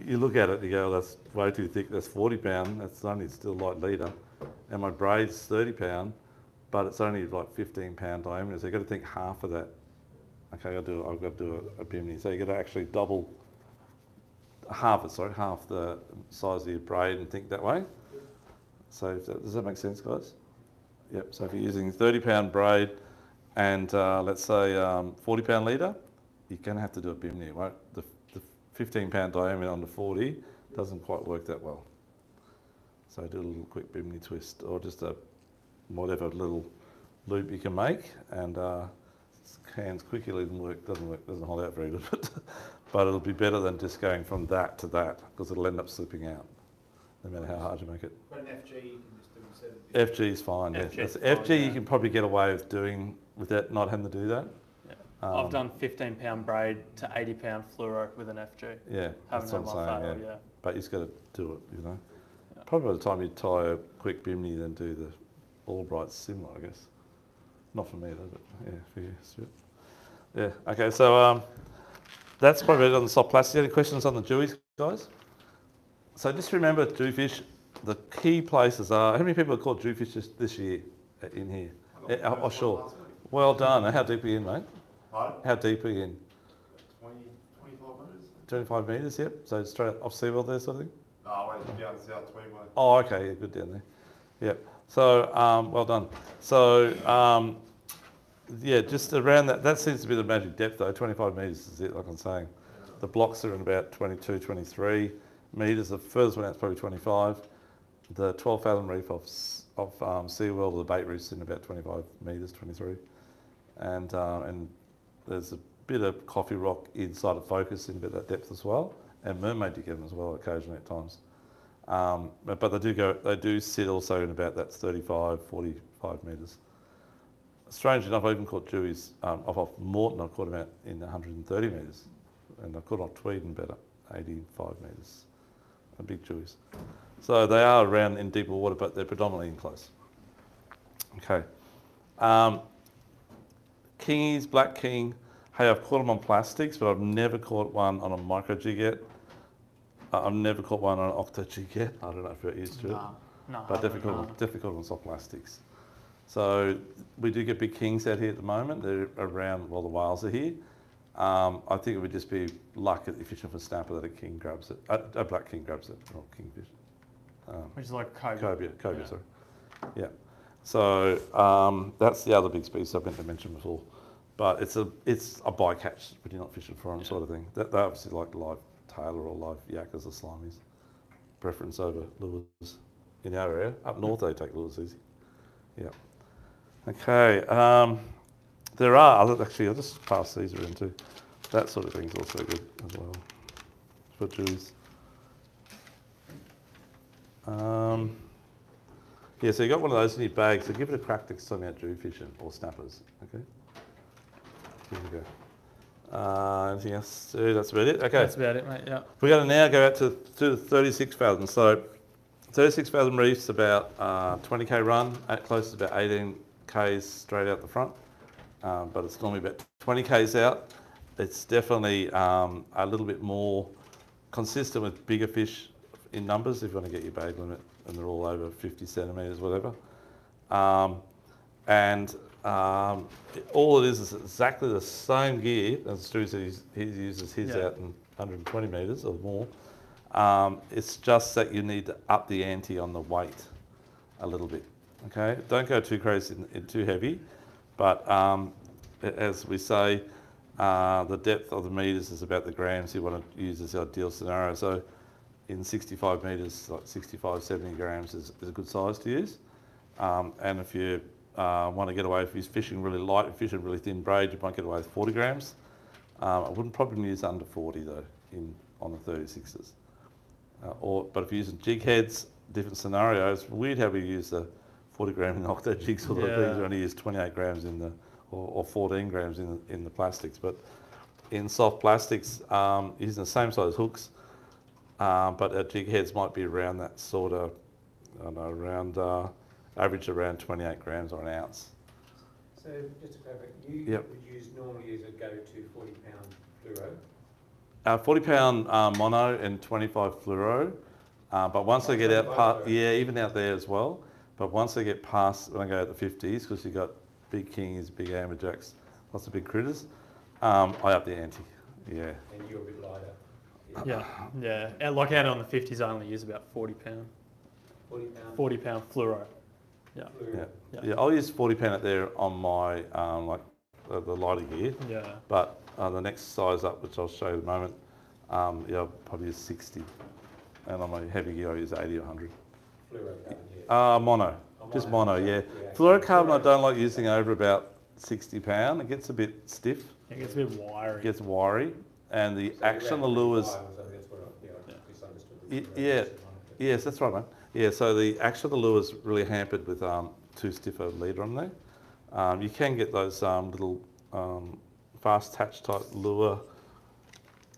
you look at it and you go, that's way too thick, that's 40 pound, that's only still light leader. And my braid's 30 pound, but it's only like 15 pound diameter. So you've got to think half of that. Okay, I've got to do a bimini. So you've got to actually half the size of your braid and think that way. So does that make sense, guys? Yep, so if you're using 30 pound braid and let's say 40 pound leader, you're going to have to do a bimini. It won't, the 15 pound diameter on the 40 doesn't quite work that well. So do a little quick bimini twist, or just a whatever little loop you can make, and hands quickly doesn't hold out very good, but it'll be better than just going from that to that, because it'll end up slipping out, no matter how hard you make it. But an FG, you can just do instead of... FG is fine. FG Yeah. is FG fine, you yeah. can probably get away with doing without not having to do that. Yeah. I've done 15 pound braid to 80 pound fluoro with an FG. Yeah, Haven't that's had what one I'm fail, saying. yeah. But you just got to do it, you know. Yeah. Probably by the time you tie a quick bimini, then do the Albright's similar, I guess. Not for me though, but yeah, for you, Stuart. Yeah. Okay, so that's probably it on the soft plastic. Any questions on the Jewies, guys? So just remember, Jewfish. The key places are. How many people have caught Jewfish this year in here? Offshore. Well done. How deep are you in, mate? Right? How deep are you in? 25 metres? 25 metres, yep. So straight off seawall there, sort of thing? No, I went down south Tweedway. Oh, okay, yeah, good down there. Yep. So, well done. So, yeah, just around that, that seems to be the magic depth though, 25 metres is it, like I'm saying. The blocks are in about 22, 23 metres. The furthest one out's probably 25. The 12 fathom reef of SeaWorld, the bait reef's in about 25 metres, 23. And there's a bit of coffee rock inside of focus in a bit of that depth as well. And mermaid you get them as well occasionally at times. But they do sit also in about that 35, 45 metres. Strangely enough, I even caught Jewies off Moreton. I caught them out in 130 metres, and I caught on Tweed in about 85 metres. A big Jewies. So they are around in deeper water, but they're predominantly in close. Okay. Kingies, black king. Hey, I've caught them on plastics, but I've never caught one on a micro jig yet. I've never caught one on an octo jig yet. I don't know if you're used to it. No, But definitely caught on soft plastics. So we do get big kings out here at the moment. They're around while the whales are here. I think it would just be luck if you're fishing for snapper that a king grabs it. A black king grabs it, not kingfish. Which is like cobia. Cobia, Yeah. sorry. Yeah. So that's the other big species I meant to mention before. But it's a bycatch when you're not fishing for them, sort of thing. They obviously like live tailor or live yakkers or slimies. Preference over lures in our area. Up north they take lures easy. Yeah. Okay. There are other, actually I'll just pass these around too. That sort of thing's also good as well for Jews. Yeah, so you got one of those in your bag, so give it a crack next time you're out Jew fishing or snappers. Okay. Here we go. Anything else? That's about it. Okay. That's about it, mate. Yeah. We're going to now go out to 36 fathom. So 36 fathom reef's about 20k run, close to about 18 k's straight out the front, but it's normally about 20 k's out. It's definitely a little bit more consistent with bigger fish in numbers if you want to get your bag limit, and they're all over 50 centimetres, whatever. All it is exactly the same gear as Stu said he uses his out in 120 metres or more. It's just that you need to up the ante on the weight a little bit. Okay, don't go too crazy and too heavy, but as we say, the depth of the metres is about the grams you want to use as the ideal scenario. So in 65 metres, like 65, 70 grams is a good size to use. And if you want to get away, if you're fishing really light and fishing really thin braid, you might get away with 40 grams. I wouldn't probably use under 40 though on the 36s. But if you're using jig heads, different scenarios. Weird how we use the 40 gram in octo jigs, although these only use 28 grams in the or 14 grams in the plastics. But in soft plastics, using the same size hooks, but our jig heads might be around that sort of, I don't know, around average around 28 grams or an ounce. So just to clarify, you would use normally as a go-to 40-pound fluoro? 40 pound mono and 25 fluoro. But once they get out past, even out there as well. But once they get past, when I go out the 50s, because you've got big kings, big amberjacks, lots of big critters, I up the ante. Yeah. And you're a bit lighter. Yeah. Like out on the 50s, I only use about 40 pound. 40 pound? 40 pound fluoro. Yeah. Fluoro. Yeah. I'll use 40 pound out there on my the lighter gear. Yeah. But the next size up, which I'll show you in a moment, I'll probably use 60. And on my heavy gear, I use 80 or 100. Fluorocarbon, yeah. Mono. Just mono, yeah. Yeah. Fluorocarbon I don't like using over about 60 pound. It gets a bit stiff, It gets a bit wiry. it gets wiry. And the So action of the around lures, 25 or something, that's what I misunderstood. Yeah. Yes, that's right, mate. Yeah, so the action of the lure is really hampered with too stiff a leader on there. You can get those little fast attach type lure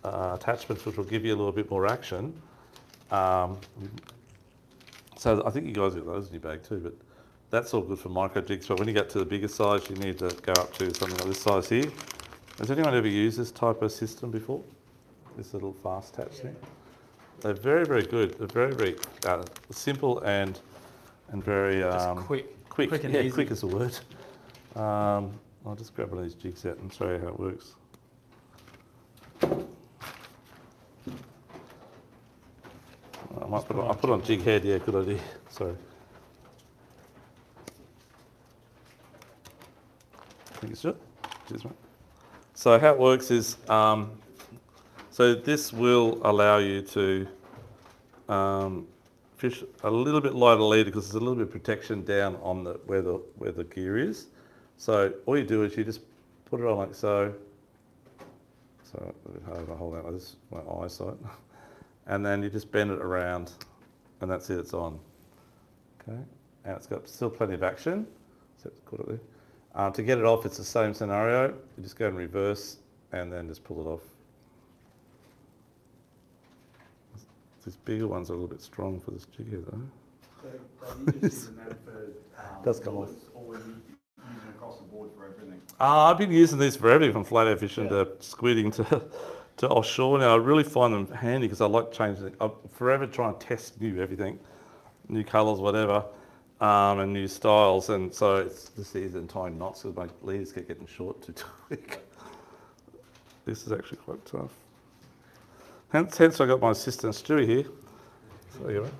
attachments which will give you a little bit more action. So I think you guys get those in your bag too, but that's all good for micro jigs. But when you get to the bigger size, you need to go up to something like this size here. Has anyone ever used this type of system before? This little fast attach thing? They're very, very good. They're very, very simple and very Just quick. quick. Quick and Yeah, easy. quick is the word. I'll just grab one of these jigs out and show you how it works. I'll put it on jig head. Yeah, good idea. Sorry. I think it's good. Cheers, mate. So how it works is, so this will allow you to fish a little bit lighter leader because there's a little bit of protection down on where the gear is. So all you do is you just put it on like so. So a bit hard to hold out like this, my eyesight. And then you just bend it around, and that's it. It's on. Okay, and it's got still plenty of action. So put it there. To get it off, it's the same scenario. You just go in reverse, and then just pull it off. These bigger ones are a little bit strong for this jig head, though. So you just using that for Does come off. or using across the board for everything? I've been using these for everything from flat out fishing to squidding to offshore. Now I really find them handy because I like changing. I'm forever trying to test everything, new colours, whatever, and new styles. And so it's just easier than tying knots because my leaders keep getting short too quick. This is actually quite tough. Hence I got my assistant Stewie here. So you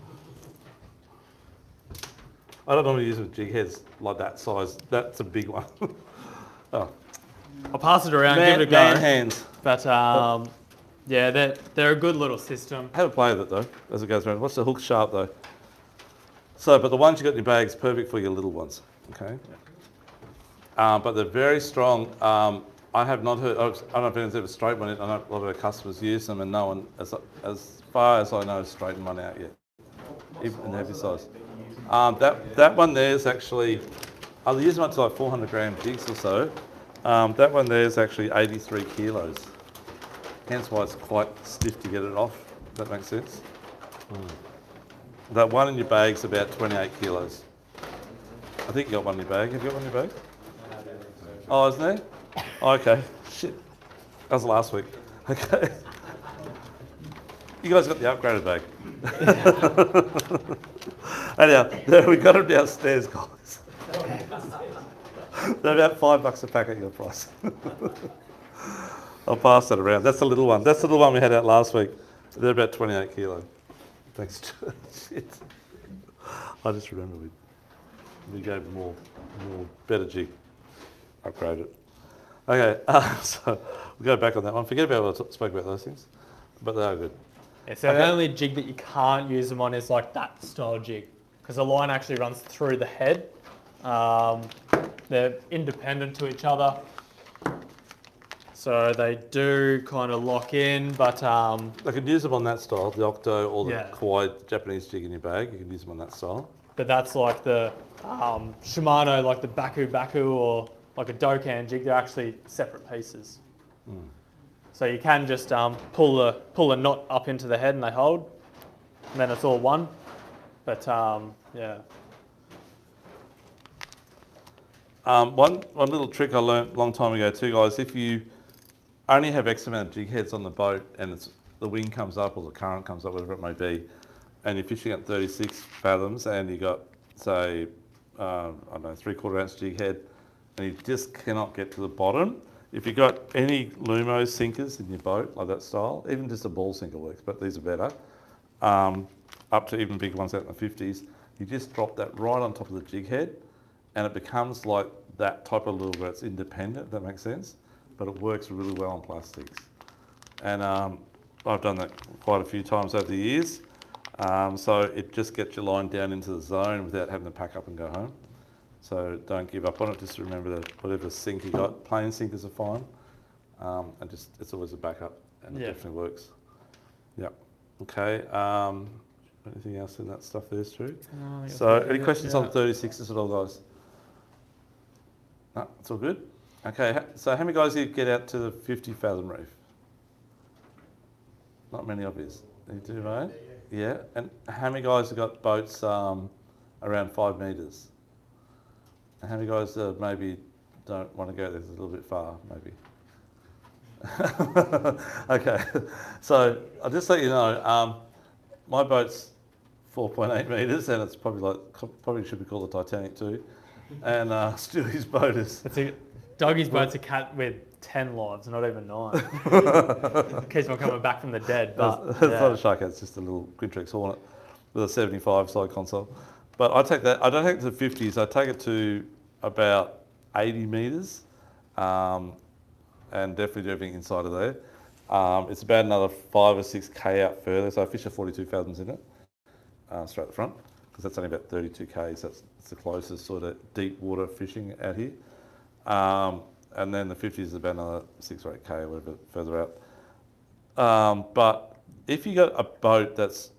I don't normally use with jig heads like that size. That's a big one. Oh. I'll pass it around, give it a go. Man hands. But yeah, they're a good little system. Have a play with it though, as it goes around. Watch the hook sharp though. So, but the ones you got in your bag is perfect for your little ones, okay? But they're very strong. I have not heard, I don't know if anyone's ever straightened one. I know a lot of our customers use them and no one, as far as I know, has straightened one out yet, even in the heavy size. That one there is actually, I'll use one to like 400 gram jigs or so. That one there is actually 83 kilos. Hence why it's quite stiff to get it off, if that makes sense. That one in your bag's about 28 kilos. I think you got one in your bag. Have you got one in your bag? Oh, isn't there? Oh, okay. Shit. That was last week. Okay. You guys got the upgraded bag. Anyhow, we got them downstairs, guys. They're about $5 a packet, your price. I'll pass that around. That's the little one. That's the little one we had out last week. They're about 28 kilo. Thanks. Shit. I just remember we gave them more better jig. Upgrade it. Okay, so we'll go back on that one. Forget about what I spoke about those things, but they are good. Yeah, so the only jig that you can't use them on is like that style jig, because the line actually runs through the head. They're independent to each other, so they do kind of lock in, but I can use them on that style, the Octo or the Yeah. Kawaii Japanese jig in your bag. You can use them on that style. but that's like the Shimano, like the Baku or like a Dokkan jig. They're actually separate pieces. So you can just pull a knot up into the head and they hold, and then it's all one. But yeah. One little trick I learned a long time ago too, guys. If you only have X amount of jig heads on the boat and the wind comes up or the current comes up, whatever it may be, and you're fishing at 36 fathoms and you got, say, I don't know, 3/4 ounce jig head, and you just cannot get to the bottom. If you've got any Lumo sinkers in your boat, like that style, even just a ball sinker works, but these are better, up to even big ones out in the 50s, you just drop that right on top of the jig head and it becomes like that type of lure where it's independent, if that makes sense, but it works really well on plastics. And I've done that quite a few times over the years. So it just gets your line down into the zone without having to pack up and go home. So don't give up on it. Just remember that whatever sink you got, plain sinkers are fine. And just it's always a backup, and it definitely works. Yep. Okay. Anything else in that stuff there, Stu? So any questions on 36s at all, guys? No, it's all good. Okay. So how many guys you get out to the 50 fathom reef? Not many of you. You do, right? Yeah. And how many guys have got boats around 5 metres? And how many guys maybe don't want to go there? It's a little bit far, maybe. Okay. So I'll just let you know, my boat's 4.8 metres, and it's probably should be called the Titanic too. And Stewie's boat is. Doggy's boat's a cat with 10 lives, not even 9. In case I'm coming back from the dead. But it's not a shark, it's just a little Quintrex Hornet with a 75 side console. But I take that, I don't take it to the 50s, I take it to about 80 metres, and definitely do everything inside of there. It's about another 5 or 6k out further, so I fish a 42 fathoms in it, straight at the front, because that's only about 32 k's, that's the closest sort of deep water fishing out here. And then the 50s is about another 6 or 8k or whatever further out. But if you got a boat that's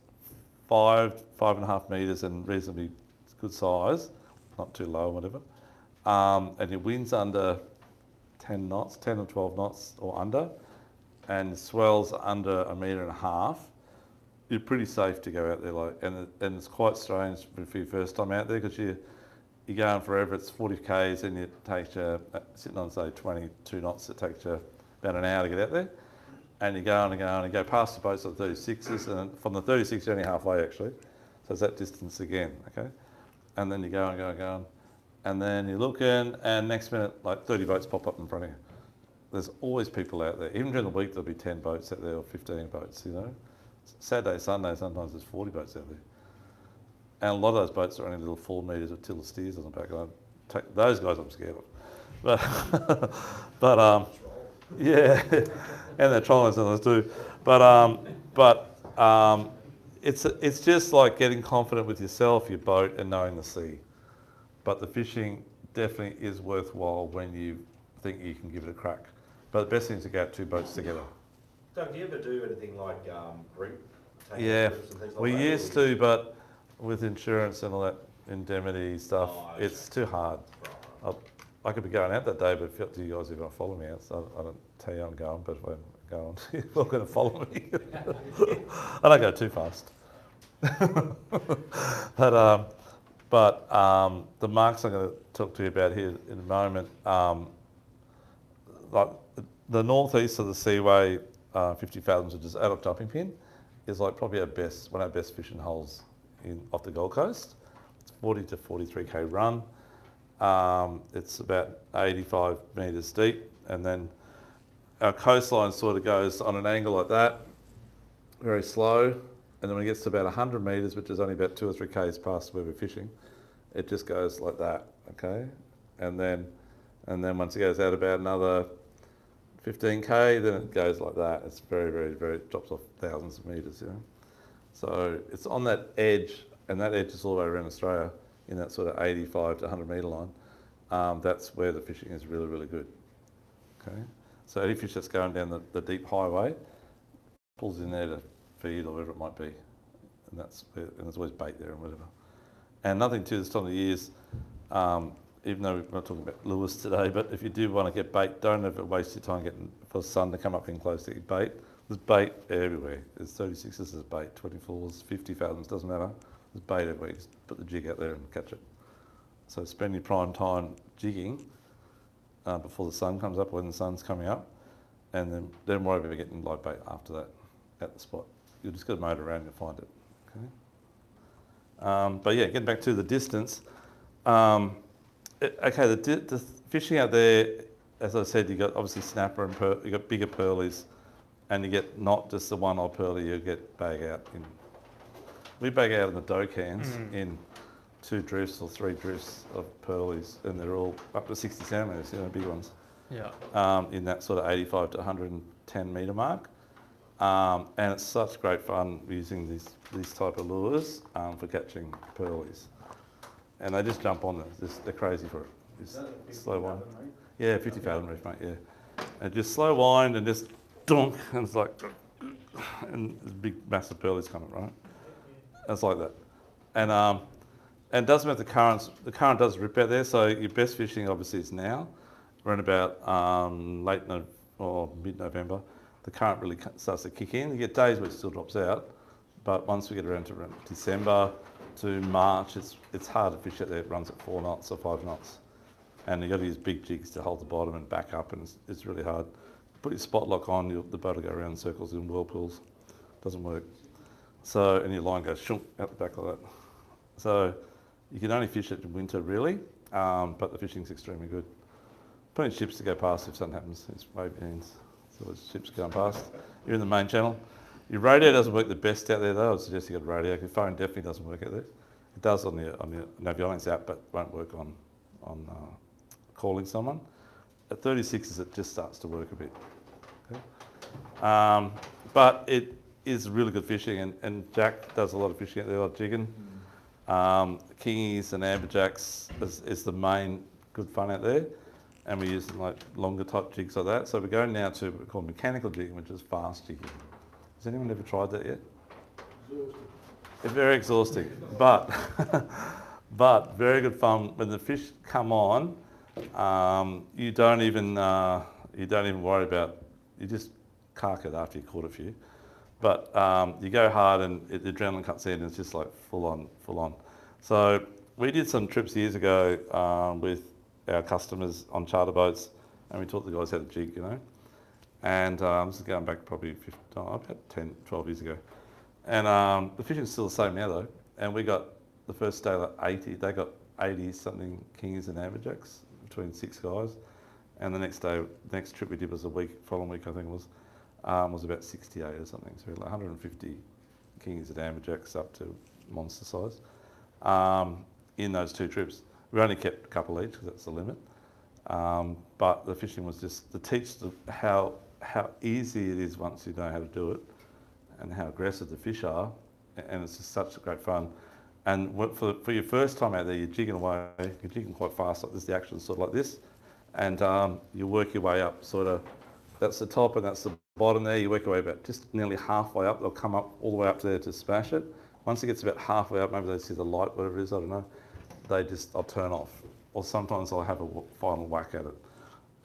5.5 metres and reasonably good size, not too low or whatever, and your wind's under 10 knots, 10 or 12 knots or under, and swells under 1.5 metres, you're pretty safe to go out there. And it's quite strange for your first time out there, because you're going forever. It's 40 k's and it takes you, sitting on say 22 knots, it takes you about an hour to get out there. And you go on and go on and go past the boats on the 36s, and from the 36 you're only halfway actually. So it's that distance again, okay? And then you go and go and go on. And then you're looking, and next minute, like 30 boats pop up in front of you. There's always people out there. Even during the week, there'll be 10 boats out there or 15 boats, you know. Saturday, Sunday, sometimes there's 40 boats out there. And a lot of those boats are only little 4 metres with tiller steers on the back. And those guys I'm scared of. But yeah, and they're trolling sometimes too. But it's just like getting confident with yourself, your boat, and knowing the sea. But the fishing definitely is worthwhile when you think you can give it a crack. But the best thing is to go out 2 boats together. Doug, do you ever do anything like group? Yeah, Groups and things like we that, used to, but with insurance and all that indemnity stuff, okay. it's too hard. I could be going out that day, but it's up to you guys if you want to follow me out. So I don't tell you I'm going, but if I'm going, you're not going to follow me. I don't go too fast. But the marks I'm going to talk to you about here in a moment, like the northeast of the Seaway, 50 fathoms, which is adult jumping pin, is like probably one of our best fishing holes off the Gold Coast. It's 40 to 43k run. It's about 85 metres deep, and then our coastline sort of goes on an angle like that, very slow, and then when it gets to about 100 metres, which is only about 2 or 3 k's past where we're fishing, it just goes like that, okay? And then once it goes out about another 15k, then it goes like that. It's very, very, very, drops off thousands of metres, you know. So it's on that edge, and that edge is all the way around Australia, in that sort of 85 to 100 metre line. That's where the fishing is really, really good, okay? So any fish that's going down the deep highway pulls in there to feed or whatever it might be, and there's always bait there and whatever. And nothing to this time of the year is, even though we're not talking about lures today, but if you do want to get bait, don't ever waste your time getting for the sun to come up in close to get bait. There's bait everywhere. There's 36s, there's bait, 24s, 50 fathoms, doesn't matter. There's bait everywhere. Just put the jig out there and catch it. So spend your prime time jigging before the sun comes up, when the sun's coming up, and then worry about getting live bait after that at the spot. You've just got to motor around and you'll find it. Okay. But yeah, getting back to the distance. Okay, the fishing out there, as I said, you got obviously snapper and you got bigger pearlies, and you get not just the one-odd pearlie, you get bag out. We bag out in the dough cans in 2 drifts or 3 drifts of pearlies, and they're all up to 60 centimetres, you know, big ones, Yeah. in that sort of 85 to 110 metre mark. And it's such great fun using these type of lures for catching pearlies. And they just jump on it, they're crazy for it. Just slow wind. Yeah, 50 fathom reef, mate, yeah. And just slow wind and just donk, and it's like, and there's big massive pearlies coming, right? It's like that. And it doesn't matter the current does rip out there, so your best fishing obviously is now. Around about or mid-November, the current really starts to kick in. You get days where it still drops out, but once we get around to December to March, it's hard to fish out there. It runs at 4 knots or 5 knots. And you've got to use big jigs to hold the bottom and back up, and it's really hard. Put your spot lock on, the boat will go around in circles in whirlpools. Doesn't work. So, and your line goes shunk out the back like that. So you can only fish it in winter really, but the fishing's extremely good. Plenty of ships to go past if something happens. It's wave ends, so there's ships going past. You're in the main channel. Your radio doesn't work the best out there though. I would suggest you get a radio. Your phone definitely doesn't work out there. It does on the Navionics app, but won't work on calling someone. At 36s, it just starts to work a bit. Okay? But it is really good fishing, and Jack does a lot of fishing out there, like jigging. Kingies and amberjacks is the main good fun out there, and we're using like longer type jigs like that. So we're going now to what we call mechanical jigging, which is fast jigging. Has anyone ever tried that yet? It's very exhausting, but but very good fun. When the fish come on, you don't even worry about. You just cark it after you caught a few. But you go hard and the adrenaline cuts in, and it's just like full on. So we did some trips years ago with our customers on charter boats, and we taught the guys how to jig, you know. And this is going back probably about 10, 12 years ago. And the fishing's still the same now though. And we got the first day like 80, they got 80 something kingies and amberjacks between 6 guys. And the next trip we did was following week I think it was about 68 or something. So we had like 150 kingies and amberjacks up to monster size in those 2 trips. We only kept a couple each because that's the limit. But the fishing was just to teach how easy it is once you know how to do it, and how aggressive the fish are, and it's just such great fun. And for your first time out there, you're jigging away, you're jigging quite fast, like this, the action's sort of like this, and you work your way up, sort of, that's the top and that's the bottom there, you work your way about just nearly halfway up, they'll come up all the way up to there to smash it. Once it gets about halfway up, maybe they see the light, whatever it is, I don't know, I'll turn off. Or sometimes I'll have a final whack at it.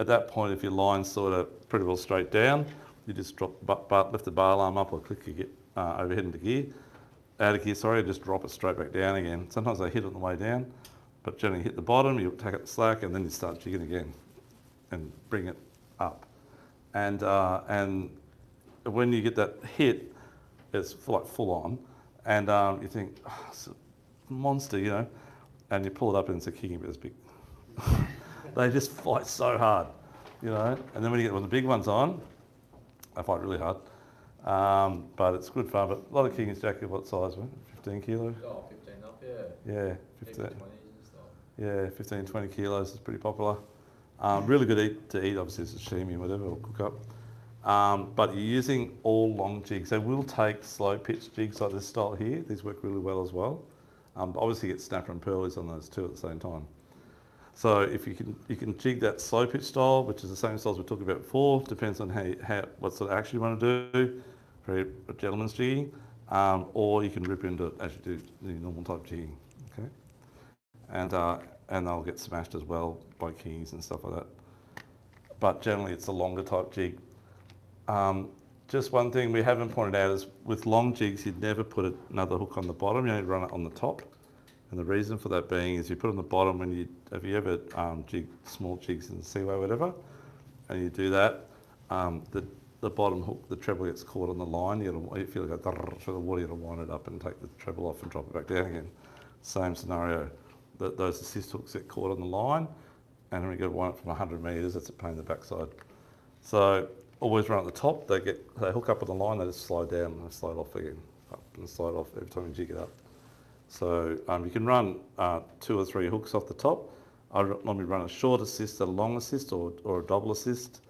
At that point, if your line's sort of pretty well straight down, you just lift the bar alarm up or click your overhead into gear. Out of gear, sorry, just drop it straight back down again. Sometimes they hit it on the way down, but generally hit the bottom, you take up the slack, and then you start jigging again and bring it up. And when you get that hit, it's full on, and you think, oh, it's a monster, you know, and you pull it up and it's a kingy, but it's big. They just fight so hard, you know. And then when the big one's on, they fight really hard. But it's good fun. But a lot of kingies, Jackie, what size, man? 15 kilos? Oh, 15 up, yeah. Yeah, 15. 20s and stuff. Yeah, 15, 20 kilos is pretty popular. Really good to eat, obviously, it's sashimi or whatever, or cook up. But you're using all long jigs. So we'll take slow pitch jigs like this style here. These work really well as well. Obviously get snapper and pearlies on those too at the same time. So if you can jig that slow pitch style, which is the same style as we talked about before, depends on what sort of action you want to do, for a gentleman's jigging, or you can rip into it as you do the normal type jigging, okay? And they'll get smashed as well by keys and stuff like that. But generally it's a longer type jig. Just one thing we haven't pointed out is with long jigs, you'd never put another hook on the bottom, you only run it on the top. And the reason for that being is you put it on the bottom have you ever jig small jigs in the seaway or whatever, and you do that, the bottom hook, the treble gets caught on the line, you feel like through the water, you gotta wind it up and take the treble off and drop it back down again. Same scenario, those assist hooks get caught on the line, and when you go to wind it from 100 metres, it's a pain in the backside. So always run at the top, they hook up on the line, they just slide down and slide off again, up and slide off every time you jig it up. So you can run 2 or 3 hooks off the top. I normally run a short assist, a long assist, or a double assist.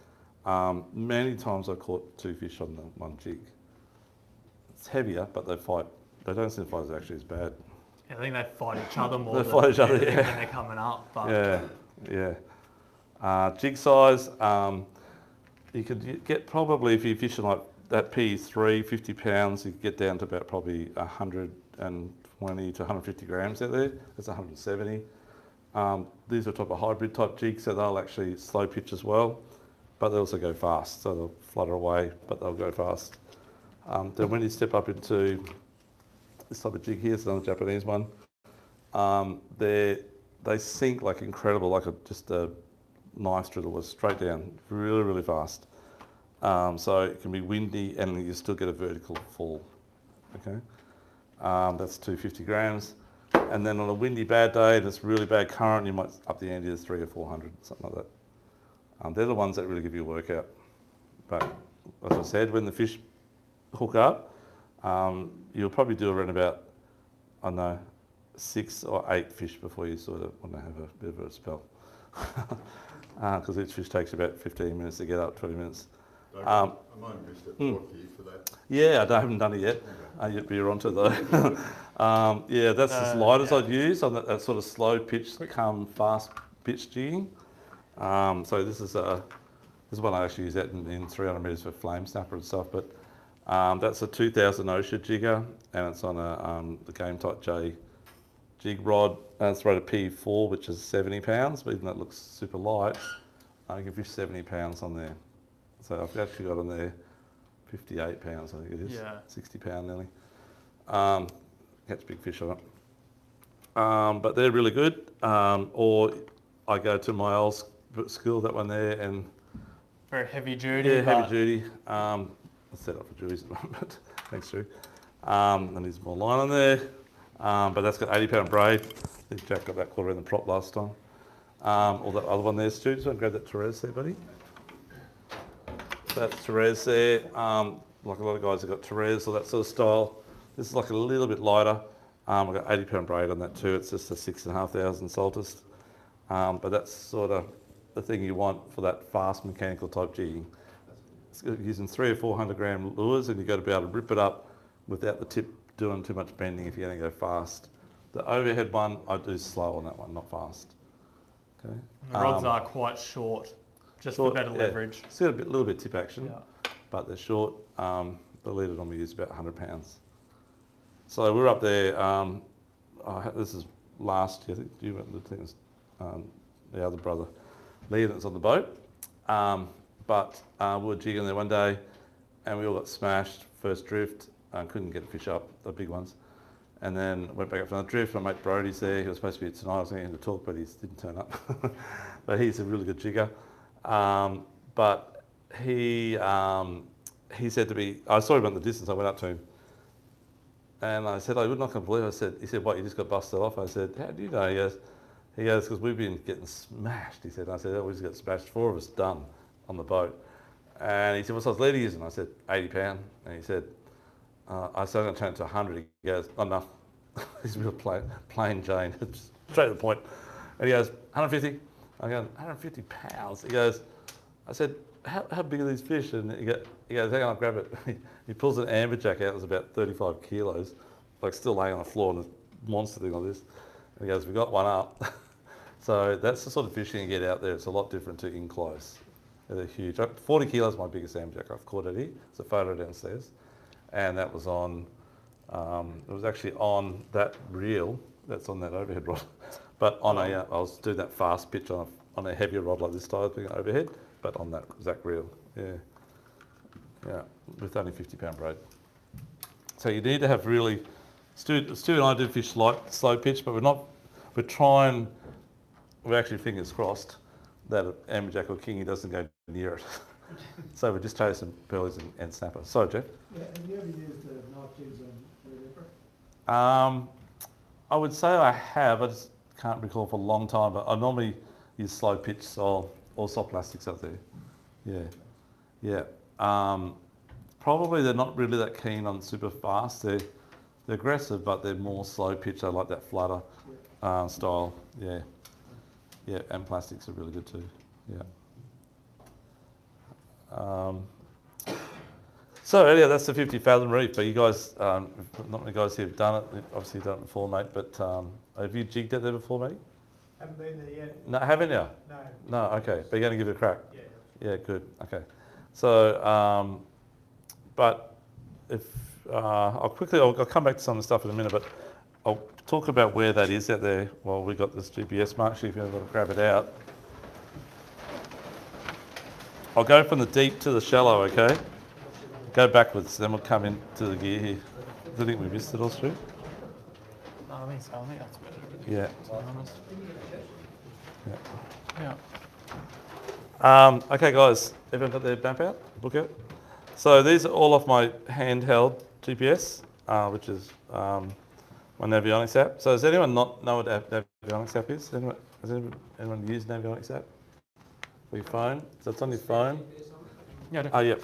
Many times I caught 2 fish on the one jig. It's heavier, but they fight. They don't seem to fight actually as bad. I think they fight each other more They than fight each other, anything yeah. when they're coming up. But Yeah. Jig size, you could get probably, if you're fishing like that P3, 50 pounds, you could get down to about probably 120 to 150 grams out there. That's 170. These are type of hybrid type jigs, so they'll actually slow pitch as well, but they also go fast, so they'll flutter away, but they'll go fast. Then when you step up into this type of jig here, it's another Japanese one, they sink like incredible, like just a knife drill was straight down, really, really fast. So it can be windy and you still get a vertical fall, okay? That's 250 grams. And then on a windy bad day, and it's really bad current, you might up the ante to 300 or 400, something like that. They're the ones that really give you a workout. But as I said, when the fish hook up, you'll probably do around about, I don't know, 6 or 8 fish before you sort of want to have a bit of a spell. Because each fish takes about 15 minutes to get up, 20 minutes. I might have missed it. Thank you for that. Yeah, I haven't done it yet. But you're onto it though. Yeah, that's as light as I'd use on that sort of slow pitch, come fast pitch jigging. So this is one I actually use that in 300 metres for flame snapper and stuff. But that's a 2000 OSHA jigger, and it's on the Game Type J jig rod, and it's rated P4, which is 70 pounds. But even though it looks super light, I can fish 70 pounds on there. So I've actually got on there 58 pounds, I think it is. Yeah. 60 pound nearly. Catch big fish on it. But they're really good. Or I go to my old school, that one there, and very heavy duty. yeah, heavy duty. Let's set up for Jewies at the moment. Thanks, Drew. And there's more line on there. But that's got 80 pound braid. I think Jack got that quarter in the prop last time. Or that other one there, Stu. Just want to grab that Therese there, buddy. That's Therese there. Like a lot of guys have got Therese or that sort of style. This is like a little bit lighter. I've got 80 pound braid on that too. It's just a 6,500 saltist. But that's sort of the thing you want for that fast mechanical type jigging. It's using 300 or 400 gram lures, and you've got to be able to rip it up without the tip doing too much bending if you're going to go fast. The overhead one, I do slow on that one, not fast. Okay. The rods are quite short, just for better leverage. It's got a little bit tip action, Yeah. but they're short. The leader normally uses about 100 pounds. So we're up there. This is last year. I think you went. I think it was the other brother, Lee, that's on the boat. But we were jigging there one day, and we all got smashed. First drift, couldn't get a fish up, the big ones. And then went back up to another drift. My mate Brody's there. He was supposed to be here tonight. I was going to talk, but he didn't turn up. But he's a really good jigger. But he said to me, I saw him on the distance. I went up to him, and I said, "I would not believe." He said, "What? You just got busted off?" I said, "How do you know?" He goes, "Because we've been getting smashed." He said. And I said, "Oh, we just got smashed. 4 of us done on the boat." And he said, "What size lead are you using?" I said, 80 pound. And he said, I said, "I'm going to turn it to 100. He goes, "Oh, no." He's real plain Jane, straight to the point. And he goes, 150. I go, 150 pounds. He goes, I said, how big are these fish? And he goes, hang on, I'll grab it. He pulls an amberjack out. It was about 35 kilos, like still laying on the floor, and a monster thing like this. And he goes, we got one up. So that's the sort of fishing you get out there. It's a lot different to in close. They're huge. 40 kilos is my biggest amberjack I've caught it here. It's a photo downstairs. And that was on, it was actually on that reel that's on that overhead rod. But on I was doing that fast pitch on a heavier rod like this type thing overhead, but on that exact reel. Yeah, with only 50 pound braid. So you need to have really, Stu and I do fish slow pitch, but we're actually fingers crossed that an amberjack or kingy doesn't go near it. So we're just chasing pearlies and snapper. Sorry, Jeff. Yeah, have you ever used knife jigs on red emperor? I would say I have. I just can't recall for a long time, but I normally use slow pitch or soft plastics out there. Yeah. Probably they're not really that keen on super fast. They're They're aggressive, but they're more slow pitch. I like that flutter style. Yeah. Yeah, and plastics are really good too. Yeah. So yeah, that's the 50 fathom reef. But you guys, not many guys here have done it. Obviously, you've done it before, mate. But have you jigged out there before, mate? Haven't been there yet. No, haven't you? No. No. Okay, but you're going to give it a crack. Yeah. Yeah, good. Okay. So, but if I'll come back to some of the stuff in a minute, but I'll talk about where that is out there while we got this GPS mark sheet if you want to grab it out. I'll go from the deep to the shallow, okay? Go backwards, then we'll come into the gear here. I think we missed it all through. No, I think that's better. Yeah. To be honest. Yeah. Yeah. Okay, guys, everyone got their map out, book out? So these are all off my handheld GPS, which is my Navionics app. So does anyone not know what Navionics app is? Has anyone used Navionics app for your phone? So it's on your phone. Yeah. Oh, yep.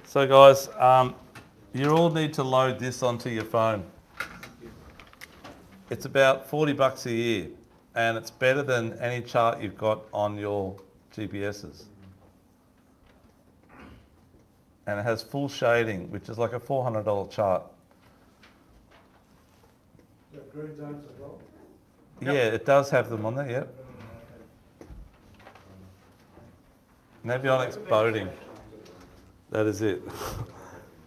So guys, you all need to load this onto your phone. It's about $40 a year, and it's better than any chart you've got on your GPSs. And it has full shading, which is like a $400 chart. Is that green zones as well? Yeah, it does have them on there, yep. Navionics boating. That is it.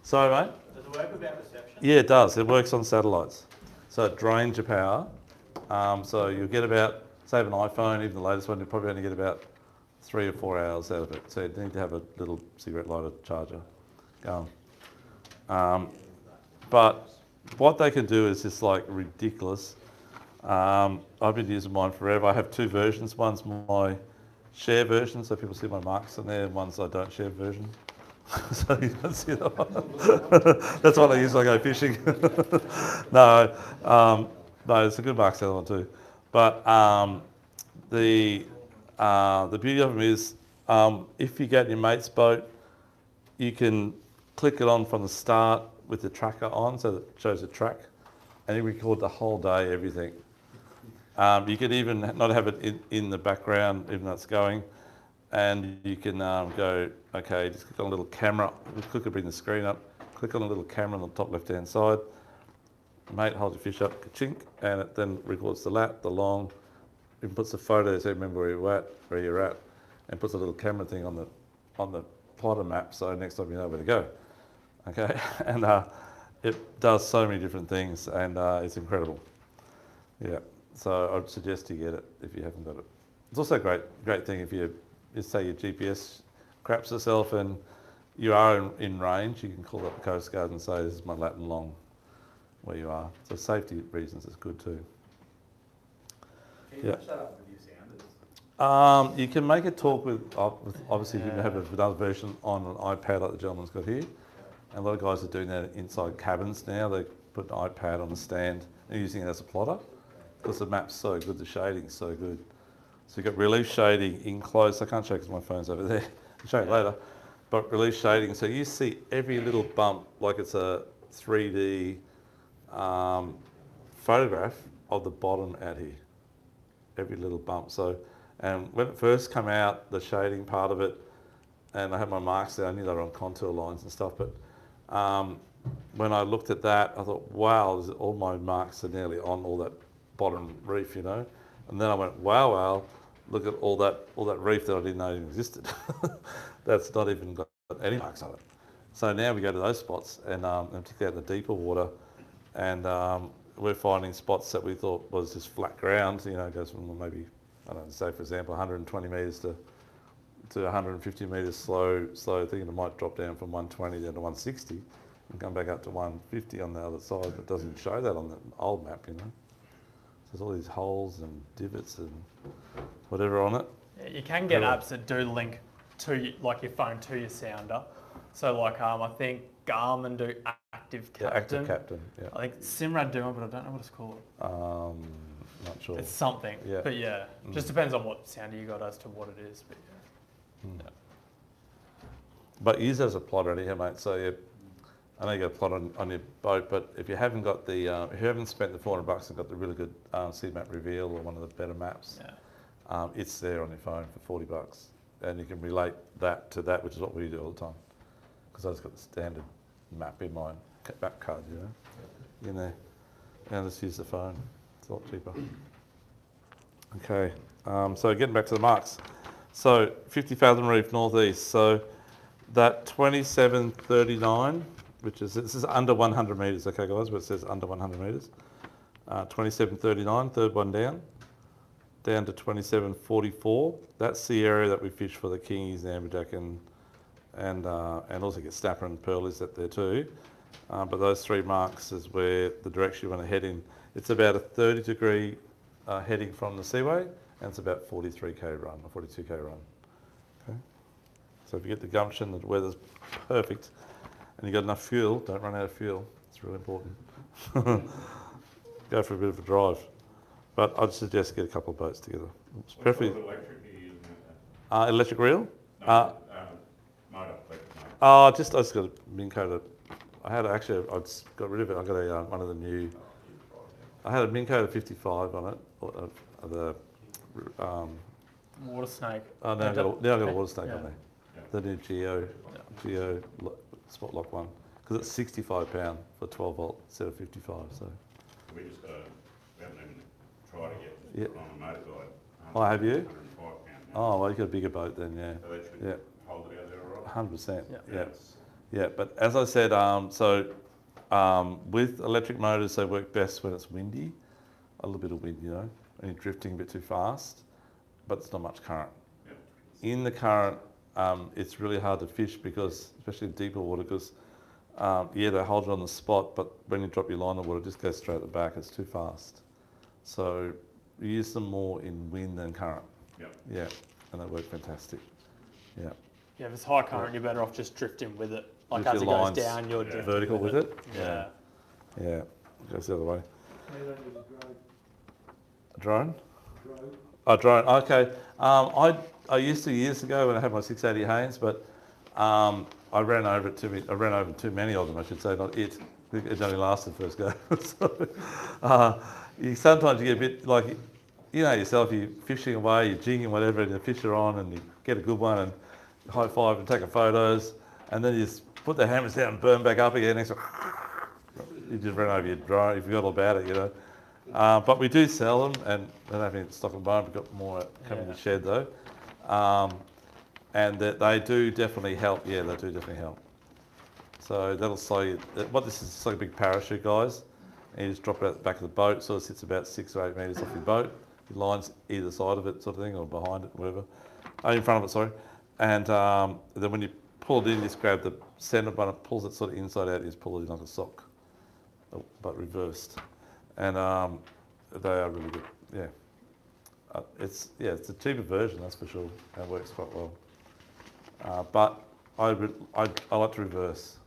Sorry, mate? Does it work without reception? Yeah, it does. It works on satellites. So it drains your power. So you'll get about, save an iPhone, even the latest one, you'll probably only get about 3 or 4 hours out of it. So you need to have a little cigarette lighter charger going. But what they can do is just like ridiculous. I've been using mine forever. I have two versions. One's my share version, so people see my marks in there, and one's I don't share version. So you can see that one. That's what I use when I go fishing. No, it's a good mark, the other one too. But the beauty of them is if you get in your mate's boat, you can click it on from the start with the tracker on, so that it shows the track, and you record the whole day, everything. You can even not have it in the background, even though it's going, and you can go, okay, just click on a little camera, click to bring the screen up, click on a little camera on the top left-hand side, mate, hold your fish up, ka-chink, and it then records the lat, the long, even puts the photo so you remember where you're at, and puts a little camera thing on the plotter map, so next time you know where to go. Okay, and it does so many different things, and it's incredible. Yeah, so I'd suggest you get it if you haven't got it. It's also a great thing if you say your GPS craps itself and you are in range, you can call up the Coast Guard and say, this is my lat and long where you are. So safety reasons is good too. Can you match that up with your sounders? You can make it talk with obviously you can have another version on an iPad like the gentleman's got here. And a lot of guys are doing that inside cabins now. They put an iPad on the stand and using it as a plotter because the map's so good, the shading's so good. So you've got relief shading in close. I can't show because my phone's over there. I'll show you later. But relief shading, so you see every little bump like it's a 3D photograph of the bottom out here. Every little bump. So, and when it first came out, the shading part of it, and I had my marks there, I knew they were on contour lines and stuff, but when I looked at that, I thought, wow, all my marks are nearly on all that bottom reef, you know? And then I went, wow, look at all that reef that I didn't know even existed. That's not even got any marks on it. So now we go to those spots, and particularly out in the deeper water, and we're finding spots that we thought was just flat ground, you know, it goes from maybe, I don't know, say for example, 120 metres to 150 metres slow thing, and it might drop down from 120 down to 160 and come back up to 150 on the other side, but it doesn't show that on the old map, you know. So there's all these holes and divots and whatever on it. Yeah, you can get apps that do link to like your phone to your sounder. So like I think Garmin do Active Captain. Yeah, Active Captain, yeah. I think Simrad do one, but I don't know what it's called. Not sure. It's something, Yeah. but yeah, just depends on what sounder you got as to what it is. But yeah. But use it as a plotter anyhow, mate. So I know you got to plot on your boat, but if you haven't got the, if you haven't spent the $400 and got the really good seed map reveal or one of the better maps, it's there on your phone for $40, and you can relate that to that, which is what we do all the time. Because I just got the standard map in my back card, in there, and just use the phone. It's a lot cheaper. Okay, so getting back to the marks. So 50 fathom reef northeast. So that 2739, which is, this is under 100 metres, okay guys, but it says under 100 metres. 2739, third one down to 2744. That's the area that we fish for the kingies, the amberjack, and also get snapper and pearlies at there too. But those three marks is where the direction you want to head in. It's about a 30-degree heading from the seaway, and it's about 43k run or 42k run. Okay. So if you get the gumption, the weather's perfect, and you got enough fuel, don't run out of fuel. It's really important. Go for a bit of a drive. But I'd suggest get a couple of boats together. It's preferably electric are you using? electric reel. Motor, electric motor. I just got a Minn Kota. I just got rid of it. I got a one of the new. I had a Minn Kota 55 on it. The Water snake. now I got a water snake Yeah. on there. The new Geo spot lock one, because it's 65 pound for 12 volt instead of 55. So. We just we haven't even tried to get Yeah. on a motor guide. Oh, have you? 105 pound. Oh, well, you got a bigger boat then, yeah. So that should Yeah. hold it out there all right. 100%. Yeah. Yeah. Yeah, but as I said, with electric motors, they work best when it's windy, a little bit of wind, and you're drifting a bit too fast, but it's not much current. Yeah. In the current, it's really hard to fish because, especially in deeper water, because they hold it on the spot, but when you drop your line in the water, it just goes straight at the back. It's too fast. So you use them more in wind than current. Yep. Yeah, and they work fantastic. Yeah. Yeah, if it's high current, you're better off just drifting with it. Like With as it your goes lines down, you're drifting vertical with it. Yeah. Yeah, it goes the other way. They don't use A drone? a drone. Oh, drone. Okay. I used to years ago when I had my 680 Haynes, but I ran over it too many. I ran over too many of them, I should say. Not it. It only lasted first go. So, sometimes you get a bit like, yourself. You're fishing away, you're jigging whatever, and the fish are on, and you get a good one, and high five and taking photos, and then you just put the hammers down and burn back up again. And you just ran over your drone. You forgot all about it, But we do sell them, and I don't have any stock at the moment. We've got more coming to the shed though. And they do definitely help. Yeah, they do definitely help. So that'll slow you. What this is, it's like a big parachute, guys. And you just drop it out the back of the boat, so it sits about 6 or 8 metres off your boat. Your line's either side of it, sort of thing, or behind it, whatever. In front of it, sorry. And then when you pull it in, you just grab the centre button, it pulls it sort of inside out, and you just pull it in like a sock, but reversed. And they are really good. Yeah. It's a cheaper version, that's for sure. It works quite well. But I like to reverse.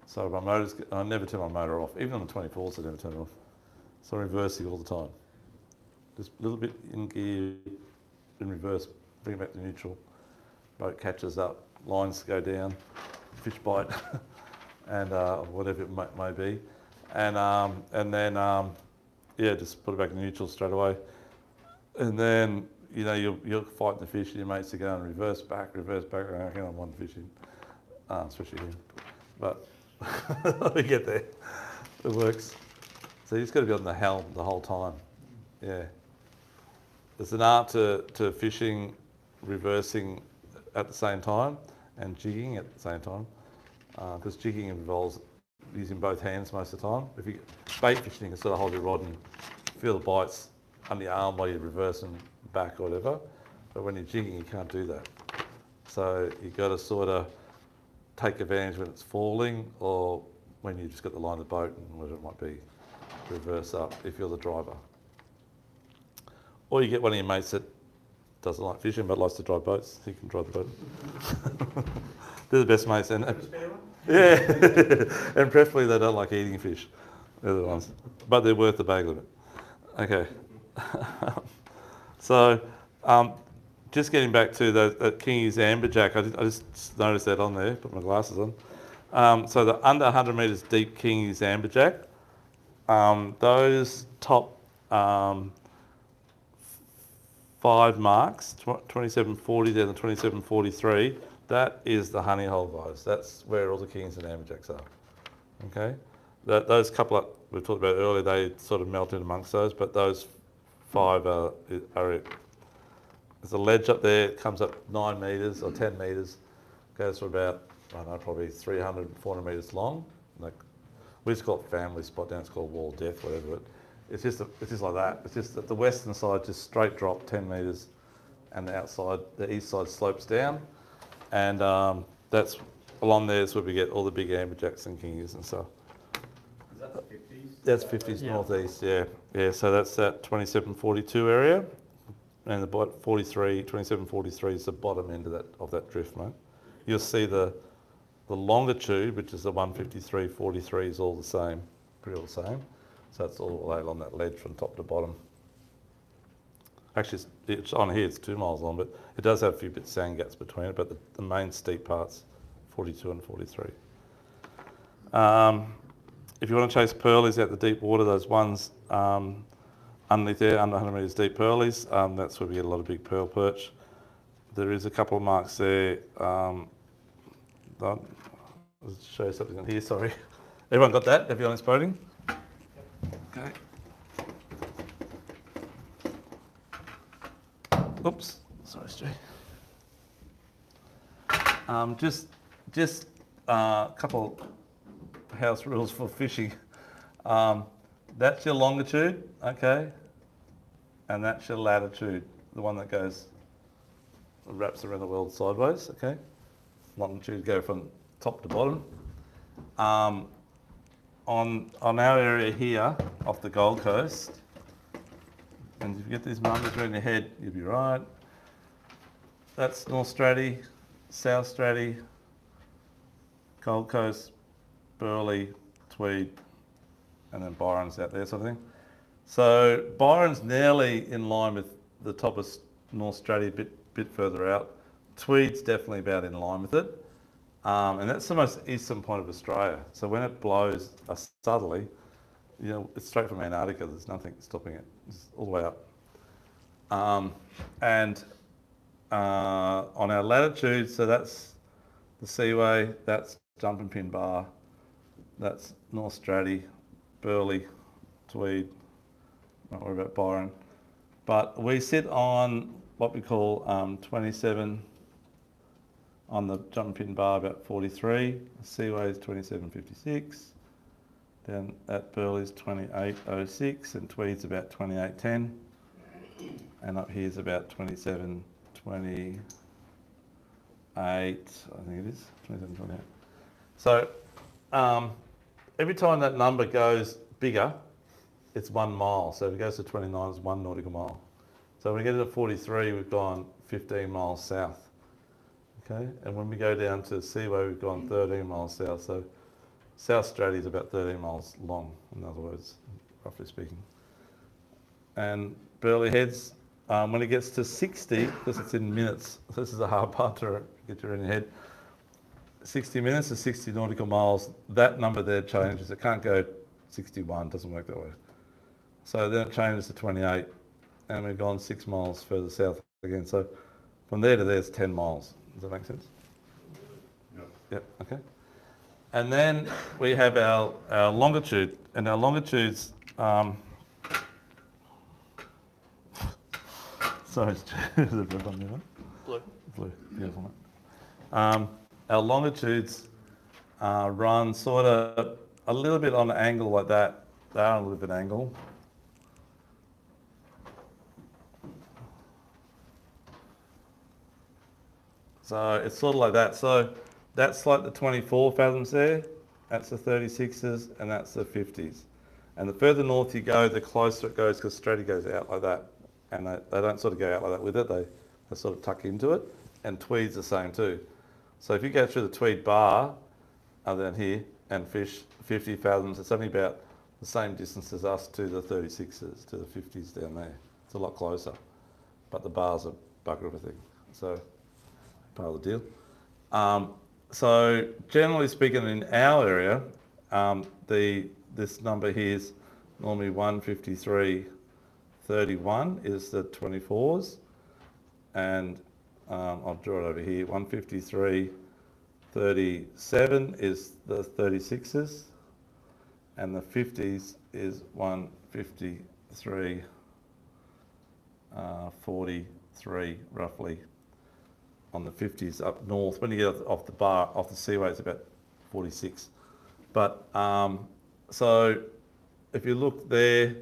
So my motors, I never turn my motor off. Even on the 24s, I never turn it off. So I'm reversing all the time. Just a little bit in gear, in reverse, bring it back to neutral. Boat catches up, lines go down, fish bite, and whatever it may be. And then just put it back in neutral straight away. And then, you're fighting the fish and your mates are going reverse back, I reckon I'm one fishing, especially him. But we get there, it works. So you just got to be on the helm the whole time. Yeah. There's an art to fishing, reversing at the same time, and jigging at the same time. Because jigging involves using both hands most of the time. If you bait fishing, you can sort of hold your rod and feel the bites under your arm while you're reversing back or whatever. But when you're jigging, you can't do that. So you've got to sort of take advantage when it's falling, or when you just got the line of the boat and whatever it might be, reverse up if you're the driver. Or you get one of your mates that doesn't like fishing but likes to drive boats. He can drive the boat. They're the best mates. And yeah, and preferably they don't like eating fish. They're the ones, but they're worth the bag limit. Okay. So, just getting back to that Kingies amberjack, I just noticed that on there. Put my glasses So the under 100 metres deep kingies amberjack, those top 5 marks, 2740 down to 2743, that is the honey hole, guys. That's where all the kingies and amberjacks are. Okay, those couple of, we talked about earlier, they sort of melt in amongst those, but those 5 are it. There's a ledge up there, it comes up 9 metres or 10 metres, goes for about, I don't know, probably 300, 400 metres long. Like, we just call it family spot down, it's called Wall of Death, whatever. But it's just like that. It's just that the western side just straight drop 10 metres, and the outside, the east side slopes down, and that's along there is where we get all the big amberjacks and kingies and stuff. Is that the 50s? That's 50s Yeah. northeast, yeah. Yeah, so that's that 2742 area, and the 2743 is the bottom end of that drift, mate. You'll see the longitude, which is the 153.43, is all the same, pretty all the same. So that's all along that ledge from top to bottom. Actually, it's on here, it's 2 miles long, but it does have a few bits of sand gaps between it, but the main steep parts, 42 and 43. If you want to chase pearlies out the deep water, those ones underneath there, under 100 metres deep pearlies, that's where we get a lot of big pearl perch. There is a couple of marks there. I'll show you something on here, sorry. Everyone got that? Everyone's boating? Okay. Oops, sorry, Stu. Just a couple house rules for fishing. That's your longitude, okay, and that's your latitude, the one that wraps around the world sideways, okay. Longitude go from top to bottom. On our area here off the Gold Coast, and if you get these numbers around your head, you'll be right. That's North Straddie, South Straddie, Gold Coast, Burleigh, Tweed, and then Byron's out there, sort of thing. So Byron's nearly in line with the top of North Straddie, a bit further out. Tweed's definitely about in line with it. And that's the most eastern point of Australia. So when it blows a southerly, you know, it's straight from Antarctica. There's nothing stopping it. It's all the way up. On our latitude, so that's the Seaway, that's Jumping Pin Bar, that's North Straddie, Burleigh, Tweed, not worry about Byron. But we sit on what we call 27 on the Jumping Pin Bar, about 43. The Seaway is 27.56. Then at Burleigh's 28.06, and Tweed's about 28.10. And up here's about 27.28, I think it is, 27.28. So every time that number goes bigger, it's 1 mile. So if it goes to 29, it's 1 nautical mile. So when we get to 43, we've gone 15 miles south. Okay, and when we go down to Seaway, we've gone 13 miles south. So South Straddie is about 13 miles long, in other words, roughly speaking. And Burleigh Heads, when it gets to 60, because it's in minutes, this is a hard part to get your in your head, 60 minutes to 60 nautical miles, that number there changes. It can't go 61, doesn't work that way. So then it changes to 28, and we've gone 6 miles further south again. So from there to there is 10 miles. Does that make sense? Yep. Yep, okay. And then we have our longitude, and our longitudes, sorry, there's a red on there, one. Blue, beautiful. Our longitudes run sort of a little bit on an angle like that. They are on a little bit angle. So it's sort of like that. So that's like the 24 fathoms there. That's the 36s, and that's the 50s. And the further north you go, the closer it goes, because Straddie goes out like that. And they don't sort of go out like that with it. They sort of tuck into it. And Tweed's the same too. So if you go through the Tweed Bar down here and fish 50 fathoms, it's only about the same distance as us to the 36s, to the 50s down there. It's a lot closer. But the bar's a bugger of a thing. So part of the deal. So generally speaking, in our area, this number here is normally 153.31 is the 24s, and I'll draw it over here. 153.37 is the 36s, and the 50s is 153.43 roughly. On the 50s up north, when you get off the seaway, it's about 46. But so if you look there,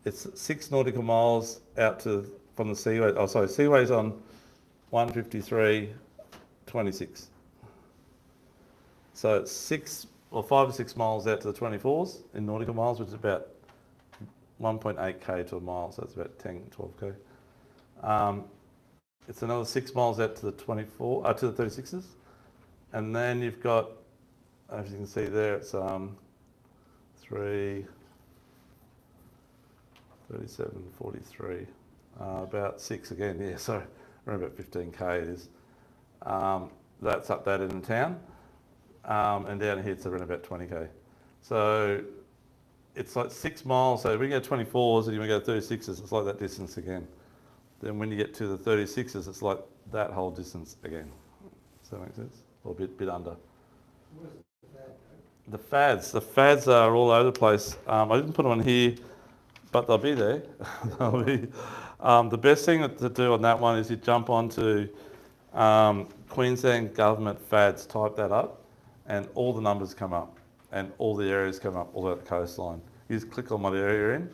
it's 6 nautical miles out from the seaway. Oh, sorry, seaway's on 153.26. So it's 5 or 6 miles out to the 24s in nautical miles, which is about 1.8k to a mile, so it's about 10, 12k. It's another 6 miles out to the 36s, and then you've got, as you can see there, it's 3, 37, 43, about 6 again. Yeah, sorry, around about 15k it is. That's up that end of town, and down here it's around about 20k. So it's like 6 miles. So when you go 24s and you want to go 36s, it's like that distance again. Then when you get to the 36s, it's like that whole distance again. Does that make sense? Or a bit under. Where's the fad? The fads are all over the place. I didn't put them on here, but they'll be there. They'll be. The best thing to do on that one is you jump onto Queensland Government fads, type that up, and all the numbers come up, and all the areas come up, all that coastline. You just click on what area you're in,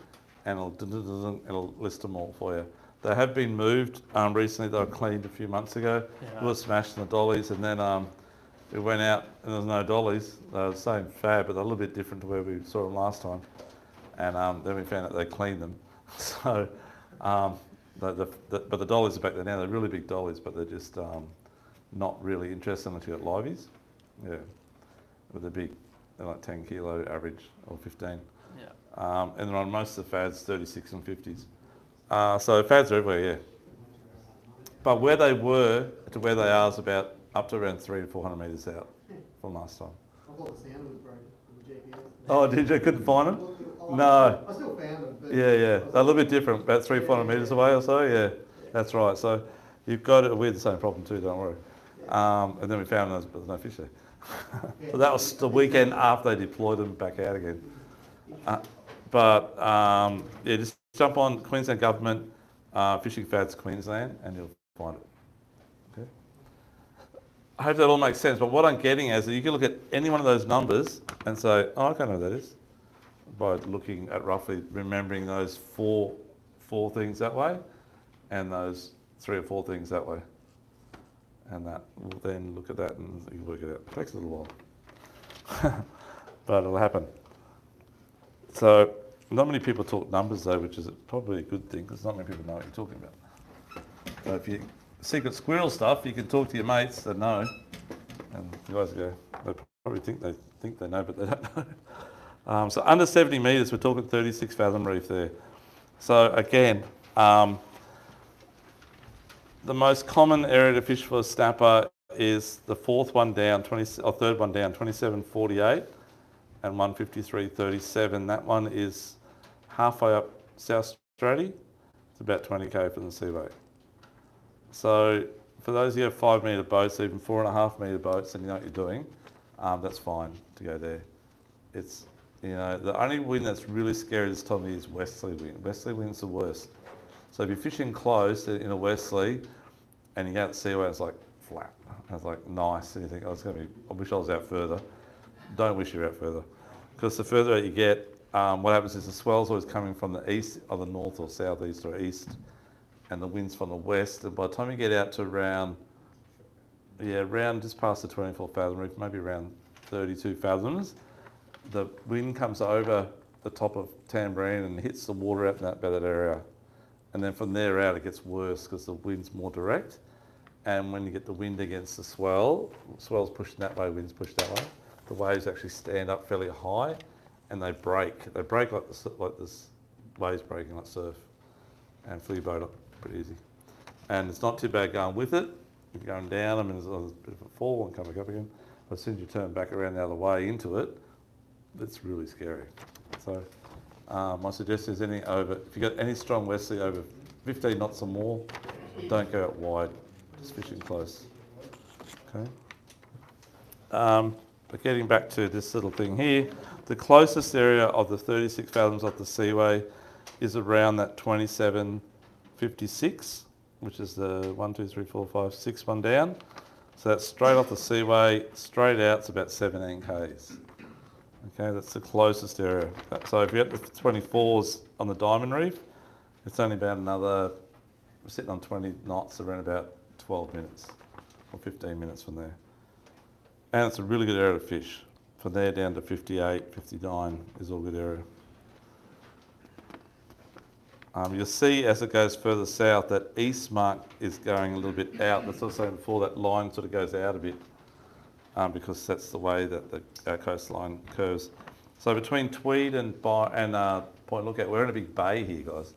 and it'll list them all for you. They have been moved recently. They were cleaned a few months ago. Yeah. We were smashing the dollies, and then we went out and there was no dollies. They were the same fad, but they're a little bit different to where we saw them last time. And then we found out they cleaned them. So, but the dollies are back there now. They're really big dollies, but they're just not really interesting unless you've got liveys. Yeah, but they're big. They're like 10 kilo average or 15. Yeah. And they're on most of the fads, 36 and 50s. So fads are everywhere, yeah. But where they were to where they are is about up to around 300 to 400 metres out from last time. I thought the sound was broken from the GPS. Oh, did you? Couldn't find them? Oh, No. I still found them. But Yeah. They're a little bit different, about 300 to 400 metres away or so, yeah. That's right. So you've got it. We had the same problem too, don't worry. And then we found there's no fish there. So that was the weekend after they deployed them back out again. Yeah, just jump on Queensland Government Fishing Fads Queensland and you'll find it. Okay. I hope that all makes sense, but what I'm getting at is that you can look at any one of those numbers and say, oh, I can't know what that is, by looking at roughly remembering those four things that way and those 3 or 4 things that way. And that will then look at that and you can work it out. It takes a little while, but it'll happen. So not many people talk numbers though, which is probably a good thing because not many people know what you're talking about. So if you secret squirrel stuff, you can talk to your mates that know, and you guys go, they probably think they know, but they don't know. So under 70 metres, we're talking 36 fathom reef there. So again, the most common area to fish for a snapper is the third one down, 27.48 and 153.37. That one is halfway up South Stratty. It's about 20k from the seaway. So for those of you who have 5 metre boats, even 4.5 metre boats, and you know what you're doing, that's fine to go there. It's, the only wind that's really scary this time of year is westerly wind. Westerly wind's the worst. So if you're fishing close in a westerly and you go out to seaway, it's like flat. It's like nice, and you think, oh, it's going to be, I wish I was out further. Don't wish you're out further. Because the further out you get, what happens is the swell's always coming from the east, or the north or southeast or east, and the wind's from the west. And by the time you get out to around just past the 24 fathom reef, maybe around 32 fathoms, the wind comes over the top of Tambourine and hits the water out in that area. And then from there out, it gets worse because the wind's more direct. And when you get the wind against the swell's pushing that way, wind's pushed that way, the waves actually stand up fairly high and they break. They break like this waves breaking like surf, and fill your boat up pretty easy. And it's not too bad going with it. You're going down, there's a bit of a fall and coming up again. As soon as you turn back around the other way into it, it's really scary. So my suggestion is anything over, if you've got any strong westerly over 15 knots or more, don't go out wide, just fishing close. Okay. But getting back to this little thing here, the closest area of the 36 fathoms of the seaway is around that 27.56, which is the 1, 2, 3, 4, 5, 6 one down. So that's straight off the seaway, straight out, it's about 17 k's. Okay, that's the closest area. So if you get the 24s on the Diamond Reef, it's only about another, we're sitting on 20 knots, around about 12 minutes or 15 minutes from there. And it's a really good area to fish. From there down to 58, 59 is all good area. You'll see as it goes further south that east mark is going a little bit out. That's also before that line sort of goes out a bit because that's the way that our coastline curves. So between Tweed and Point Lookout, we're in a big bay here, guys.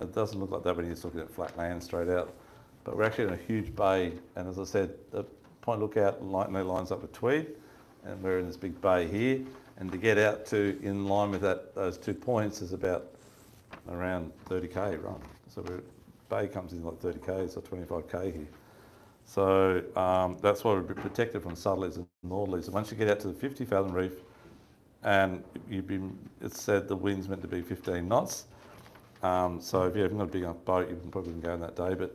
It doesn't look like that when you're just looking at flat land straight out. But we're actually in a huge bay, and as I said, the Point Lookout lines up with Tweed, and we're in this big bay here. And to get out to in line with those 2 points is about around 30k, right? So the bay comes in like 30k, so 25k here. So that's why we're protected from southerlies and northerlies. And once you get out to the 50 fathom reef, and it's said the wind's meant to be 15 knots. So if you haven't got a big enough boat, you probably can go in that day. But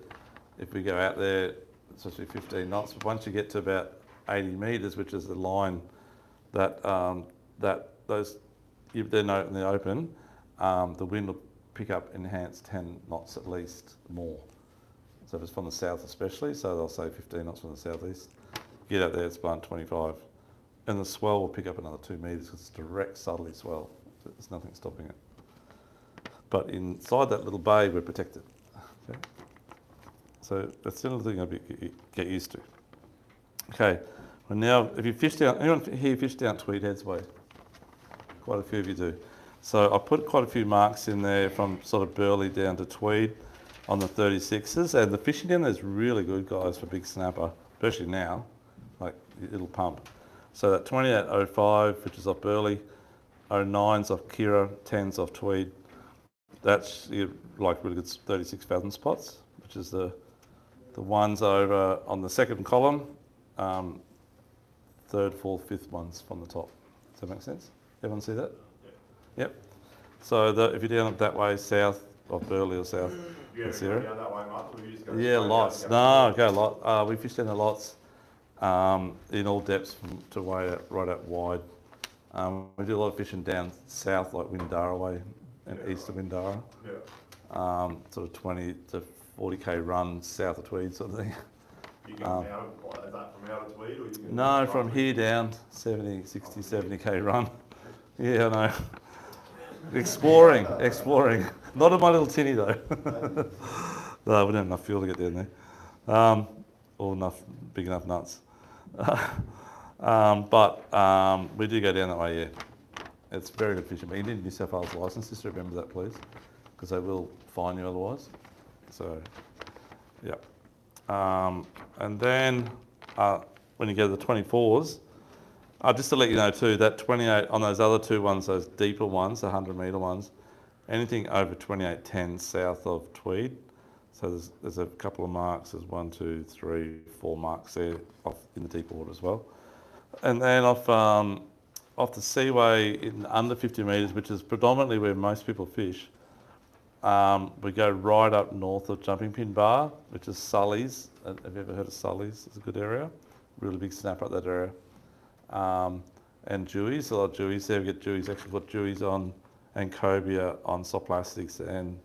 if we go out there, it's supposed to be 15 knots. But once you get to about 80 metres, which is the line that if they're not in the open, the wind will pick up enhanced 10 knots at least more. So if it's from the south especially, so they'll say 15 knots from the southeast. Get out there, it's blowing 25. And the swell will pick up another 2 metres because it's direct southerly swell. So there's nothing stopping it. But inside that little bay, we're protected. Okay? So that's the only thing I'd get used to. Okay, well now, if you fish down, anyone here fish down Tweed Heads Way? Quite a few of you do. So I put quite a few marks in there from sort of Burleigh down to Tweed on the 36s, and the fishing down there is really good, guys, for big snapper, especially now, like it'll pump. So that 28.05, which is off Burleigh, 09's off Kira, 10's off Tweed. That's like really good 36 fathom spots, which is the ones over on the second column, third, fourth, fifth ones from the top. Does that make sense? Everyone see that? Yep. So if you're down that way, south of Burleigh or south, that's the area. Down that way much, or you just go Yeah, straight lots. down? No, go a lot. We fish down the lots in all depths to right out wide. We do a lot of fishing down south, like Windara way and east of Windara. Yeah. Sort of 20 to 40k run south of Tweed sort of thing. You can out of, is that from out of Tweed, or you can? No, from here down, 70, 60, 70k run. Yeah, I know. Exploring. Not in my little tinny though. No, we don't have enough fuel to get down there. Or big enough nuts. But we do go down that way, yeah. It's very good fishing. But you need a New South Wales licence, just remember that please, because they will fine you otherwise. So, yeah. And then when you go to the 24s, just to let you know too, that 28 on those other 2 ones, those deeper ones, the 100 metre ones, anything over 28.10 south of Tweed. So there's a couple of marks. There's 1, 2, 3, 4 marks there off in the deeper water as well. And then off the seaway in under 50 metres, which is predominantly where most people fish, we go right up north of Jumping Pin Bar, which is Sully's. Have you ever heard of Sully's? It's a good area. Really big snapper up that area. And Jewies, a lot of Jewies there. We get Jewies, actually got Jewies on, and cobia on soft plastics, and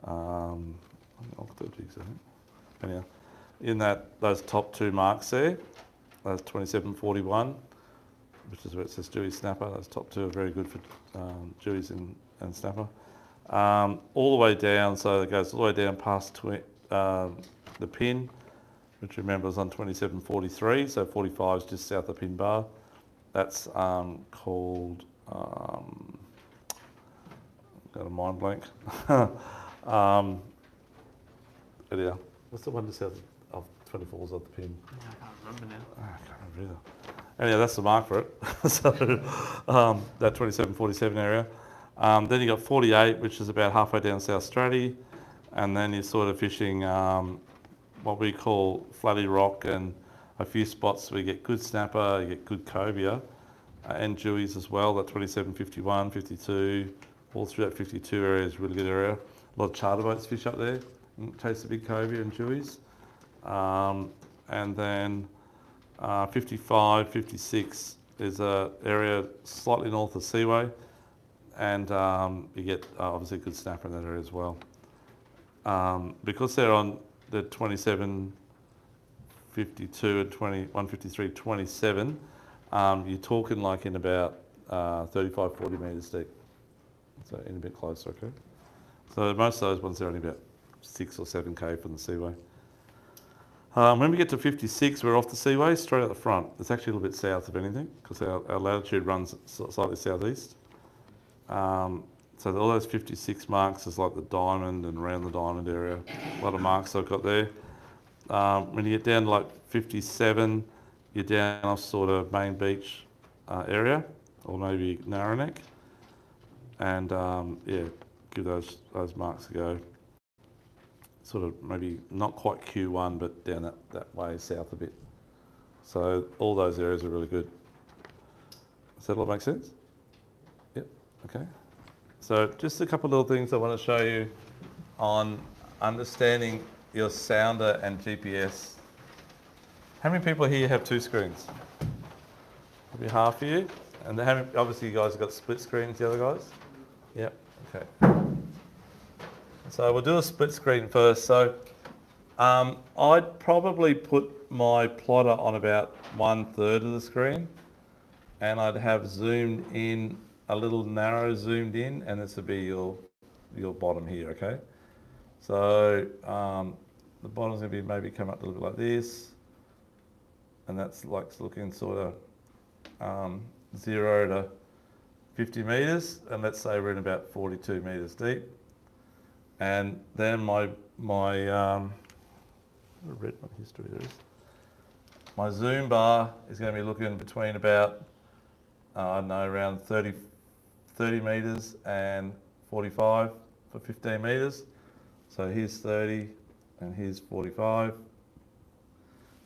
Ortho Jigs, I think. Anyhow, in those top 2 marks there, those 27.41, which is where it says Jewy snapper. Those top 2 are very good for Jewies and snapper. All the way down, so it goes all the way down past the pin, which remember is on 27.43, so 45 is just south of Pin Bar. That's called, got a mind blank. Yeah. What's the one just south of 24's off the pin. Yeah, I can't remember now. I can't remember either. Anyway, that's the mark for it. So that 27, 47 area. Then you got 48, which is about halfway down South Stratty, and then you're sort of fishing what we call flatty rock and a few spots where you get good snapper, you get good cobia, and jewies as well. That 27, 51, 52, all through that 52 area is a really good area. A lot of charter boats fish up there, chase the big cobia and jewies. And then 55, 56 is an area slightly north of Seaway, and you get obviously good snapper in that area as well. Because they're on the 27, 52 and 21, 53, 27, you're talking like in about 35, 40 metres deep. So in a bit closer, okay? So most of those ones are only about 6 or 7k from the Seaway. When we get to 56, we're off the Seaway, straight out the front. It's actually a little bit south of anything, because our latitude runs slightly southeast. So all those 56 marks is like the diamond and around the diamond area. A lot of marks I've got there. When you get down to like 57, you're down off sort of main beach area, or maybe Narrowneck. And yeah, give those marks a go. Sort of maybe not quite Q1, but down that way south a bit. So all those areas are really good. Does that all make sense? Yep, okay. So just a couple of little things I want to show you on understanding your sounder and GPS. How many people here have 2 screens? Maybe half of you. And obviously you guys have got split screens, the other guys? Yep, okay. So we'll do a split screen first. So I'd probably put my plotter on about 1/3 of the screen, and I'd have zoomed in, a little narrow zoomed in, and this would be your bottom here, okay? So the bottom's gonna be maybe come up a little bit like this, and that's like looking sort of 0 to 50 metres, and let's say we're in about 42 metres deep. And then my history there is. My zoom bar is going to be looking between about, I don't know, around 30 metres and 45 for 15 metres. So here's 30 and here's 45.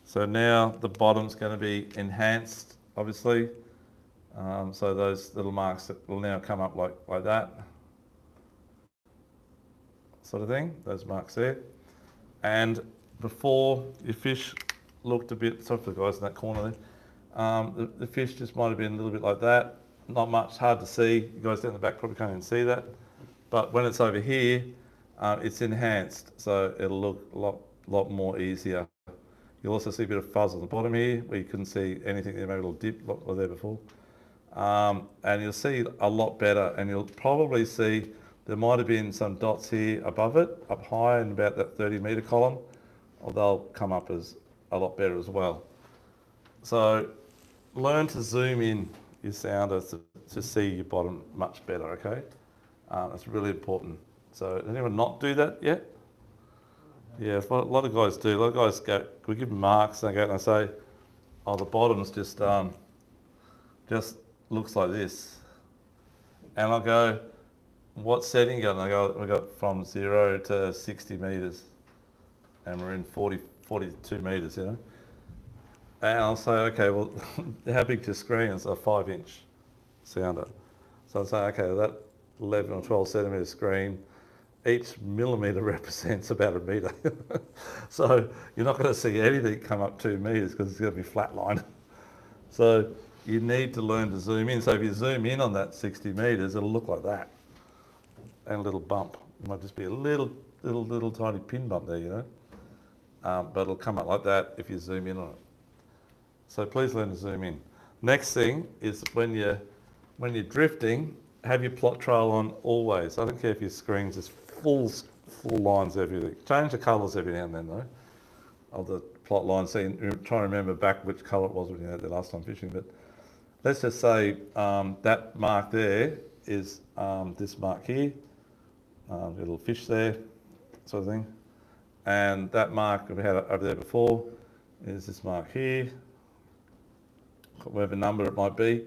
So now the bottom's going to be enhanced, obviously. So those little marks will now come up like that. Sort of thing, those marks there. And before your fish looked a bit, sorry for the guys in that corner there, the fish just might have been a little bit like that. Not much, hard to see. You guys down the back probably can't even see that. But when it's over here, it's enhanced, so it'll look a lot more easier. You'll also see a bit of fuzz on the bottom here, where you couldn't see anything there, maybe a little dip was there before. And you'll see a lot better, and you'll probably see there might have been some dots here above it, up high in about that 30 metre column, or they'll come up as a lot better as well. So learn to zoom in your sounder to see your bottom much better, okay? That's really important. So does anyone not do that yet? Yeah, a lot of guys do. A lot of guys go, we give them marks and they go and they say, oh, the bottom's just looks like this. And I'll go, what setting you got? And I go, we got from 0 to 60 metres, and we're in 42 metres, you know. And I'll say, okay, well, how big's your screen? It's a 5-inch sounder. So I'll say, okay, that 11 or 12 centimetre screen, each millimetre represents about a metre. So you're not going to see anything come up 2 metres because it's going to be flatline. So you need to learn to zoom in. So if you zoom in on that 60 metres, it'll look like that. And a little bump. It might just be a little tiny pin bump there, you know. But it'll come up like that if you zoom in on it. So please learn to zoom in. Next thing is when you're drifting, have your plot trail on always. I don't care if your screen's just full lines, everything. Change the colours every now and then though, of the plot line. So you try to remember back which colour it was when you had the last time fishing. But let's just say that mark there is this mark here. A little fish there, sort of thing. And that mark we had over there before is this mark here, whatever number it might be,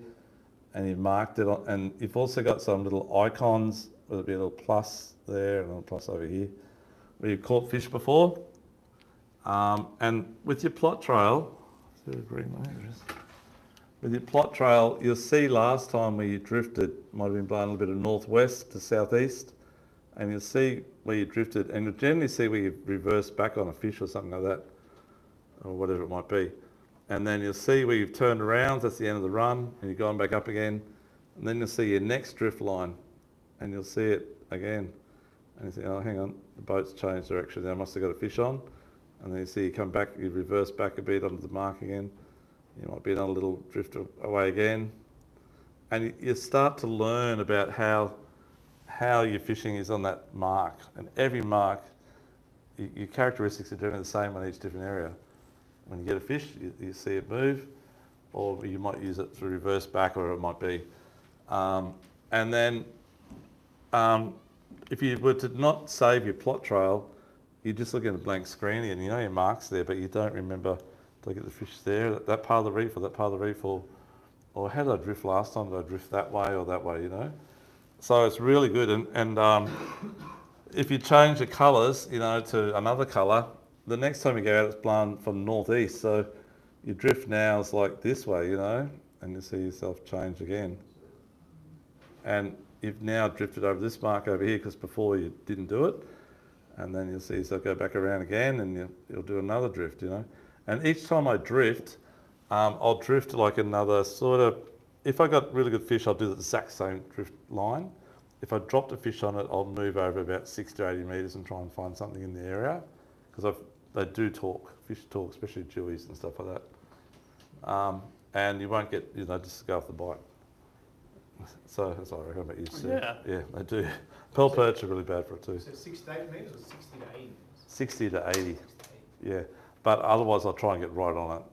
and you've marked it on, and you've also got some little icons, whether it be a little plus there and a little plus over here, where you've caught fish before. And with your plot trail, with your plot trail, you'll see last time where you drifted, might have been blowing a little bit of northwest to southeast, and you'll see where you drifted, and you'll generally see where you've reversed back on a fish or something like that, or whatever it might be. And then you'll see where you've turned around, that's the end of the run, and you're going back up again, and then you'll see your next drift line, and you'll see it again. And you think, oh, hang on, the boat's changed direction, I must have got a fish on. And then you see you come back, you reverse back a bit onto the mark again. You might be another little drift away again. And you start to learn about how your fishing is on that mark. And every mark, your characteristics are generally the same on each different area. When you get a fish, you see it move, or you might use it to reverse back, or it might be. And then if you were to not save your plot trail, you just look at a blank screen and you know your marks there, but you don't remember, did I get the fish there, that part of the reef, or that part of the reef, or how did I drift last time? Did I drift that way or that way, you know? So it's really good. And if you change the colours, you know, to another colour, the next time you go out, it's blown from northeast. So your drift now is like this way, you know, and you see yourself change again. And you've now drifted over this mark over here because before you didn't do it. And then you'll see yourself go back around again, and you'll do another drift, you know. And each time I drift, I'll drift like another sort of, if I got really good fish, I'll do the exact same drift line. If I dropped a fish on it, I'll move over about 60 to 80 metres and try and find something in the area, because they do talk, fish talk, especially jewies and stuff like that. And you won't get, you know, just go off the bite. So that's what I reckon about you. Yeah, they do. Pearl perch are really bad for it too. So 6 to 8 metres or 60 to 80? 60 to 80. Yeah, but otherwise I'll try and get right on it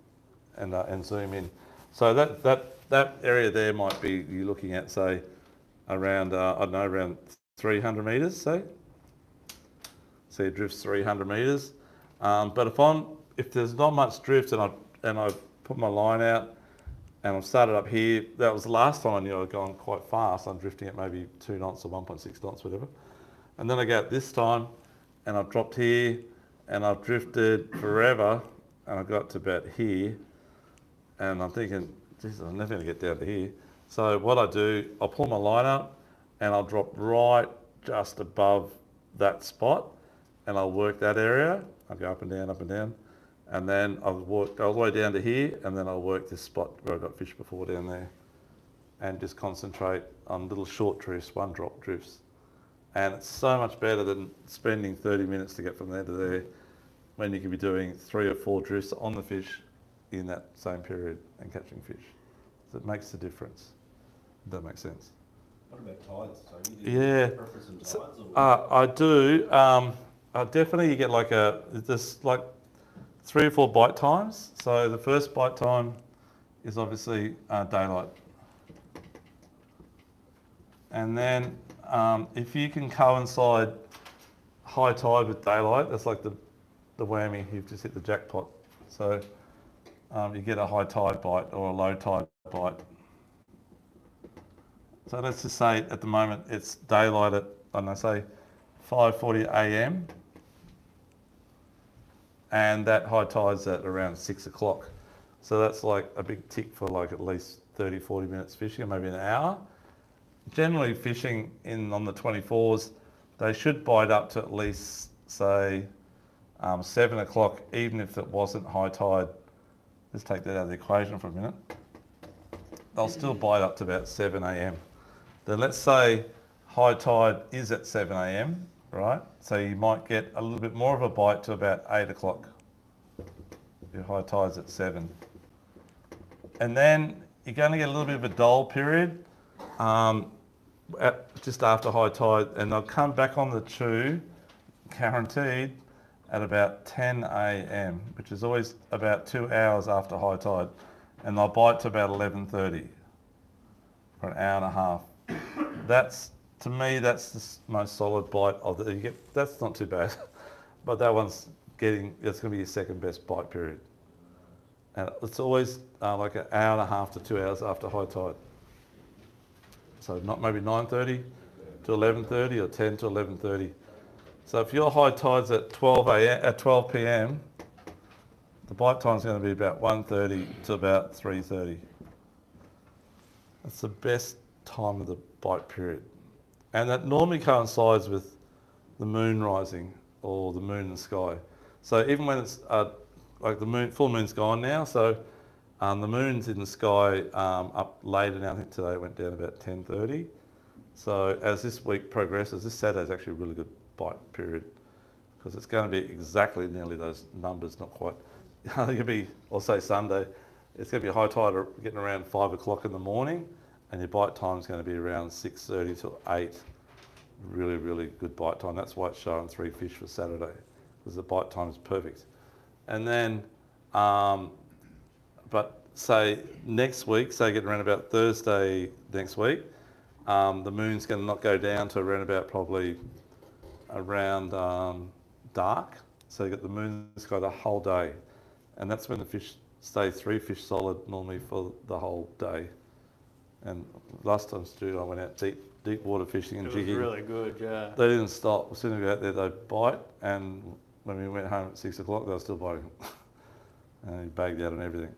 and zoom in. So that area there might be you looking at, say, around I don't know, around 300 metres, say. So it drifts 300 metres. But if there's not much drift and I put my line out and I've started up here, that was the last time I knew I was going quite fast. I'm drifting at maybe 2 knots or 1.6 knots, whatever. And then I go out this time and I've dropped here and I've drifted forever and I got to about here and I'm thinking, geez, I'm never going to get down to here. So what I do, I'll pull my line up and I'll drop right just above that spot and I'll work that area. I'll go up and down, and then I'll work all the way down to here, and then I'll work this spot where I got fish before down there, and just concentrate on little short drifts, 1-drop drifts. And it's so much better than spending 30 minutes to get from there to there, when you can be doing 3 or 4 drifts on the fish in that same period and catching fish. So it makes a difference. Does that make sense? What about tides? So you Yeah, preference in tides? I do. Definitely you get like there's like 3 or 4 bite times. So the first bite time is obviously daylight. And then if you can coincide high tide with daylight, that's like the whammy, you've just hit the jackpot. So you get a high tide bite or a low tide bite. So let's just say at the moment it's daylight at, I don't know, say 5:40 a.m. and that high tide's at around 6 o'clock. So that's like a big tick for like at least 30, 40 minutes fishing, or maybe an hour. Generally fishing on the 24s, they should bite up to at least, say, 7 o'clock, even if it wasn't high tide. Let's take that out of the equation for a minute. They'll still bite up to about 7 a.m. Then let's say high tide is at 7 a.m, right? So you might get a little bit more of a bite to about 8 o'clock. Your high tide's at 7. And then you're going to get a little bit of a dull period just after high tide, and they'll come back on the chew, guaranteed, at about 10 a.m, which is always about 2 hours after high tide, and they'll bite to about 11:30 for an hour and a half. That's, to me, that's the most solid bite of the, that's not too bad. but that one's that's going to be your second best bite period. And it's always like an hour and a half to 2 hours after high tide. So not maybe 9:30 to 11:30 or 10 to 11:30. So if your high tide's at 12 p.m, the bite time's going to be about 1:30 to about 3:30. That's the best time of the bite period. And that normally coincides with the moon rising or the moon in the sky. So even when it's like the full moon's gone now, so the moon's in the sky up later now. I think today it went down about 10:30. So as this week progresses, this Saturday's actually a really good bite period because it's going to be exactly nearly those numbers, not quite. I think it'll be, I'll say Sunday, it's going to be high tide getting around 5 o'clock in the morning, and your bite time's going to be around 6:30 till 8. Really, really good bite time. That's why it's showing 3 fish for Saturday, because the bite time is perfect. And then, but say next week, say getting around about Thursday next week, the moon's going to not go down to around about probably around dark. So you get the moon in the sky the whole day. And that's when the fish stay 3 fish solid normally for the whole day. And last time, Stu, I went out deep water fishing and jigging. It was really good, yeah. They didn't stop. As soon as we got out there, they'd bite. And when we went home at 6 o'clock, they were still biting. And he bagged out and everything.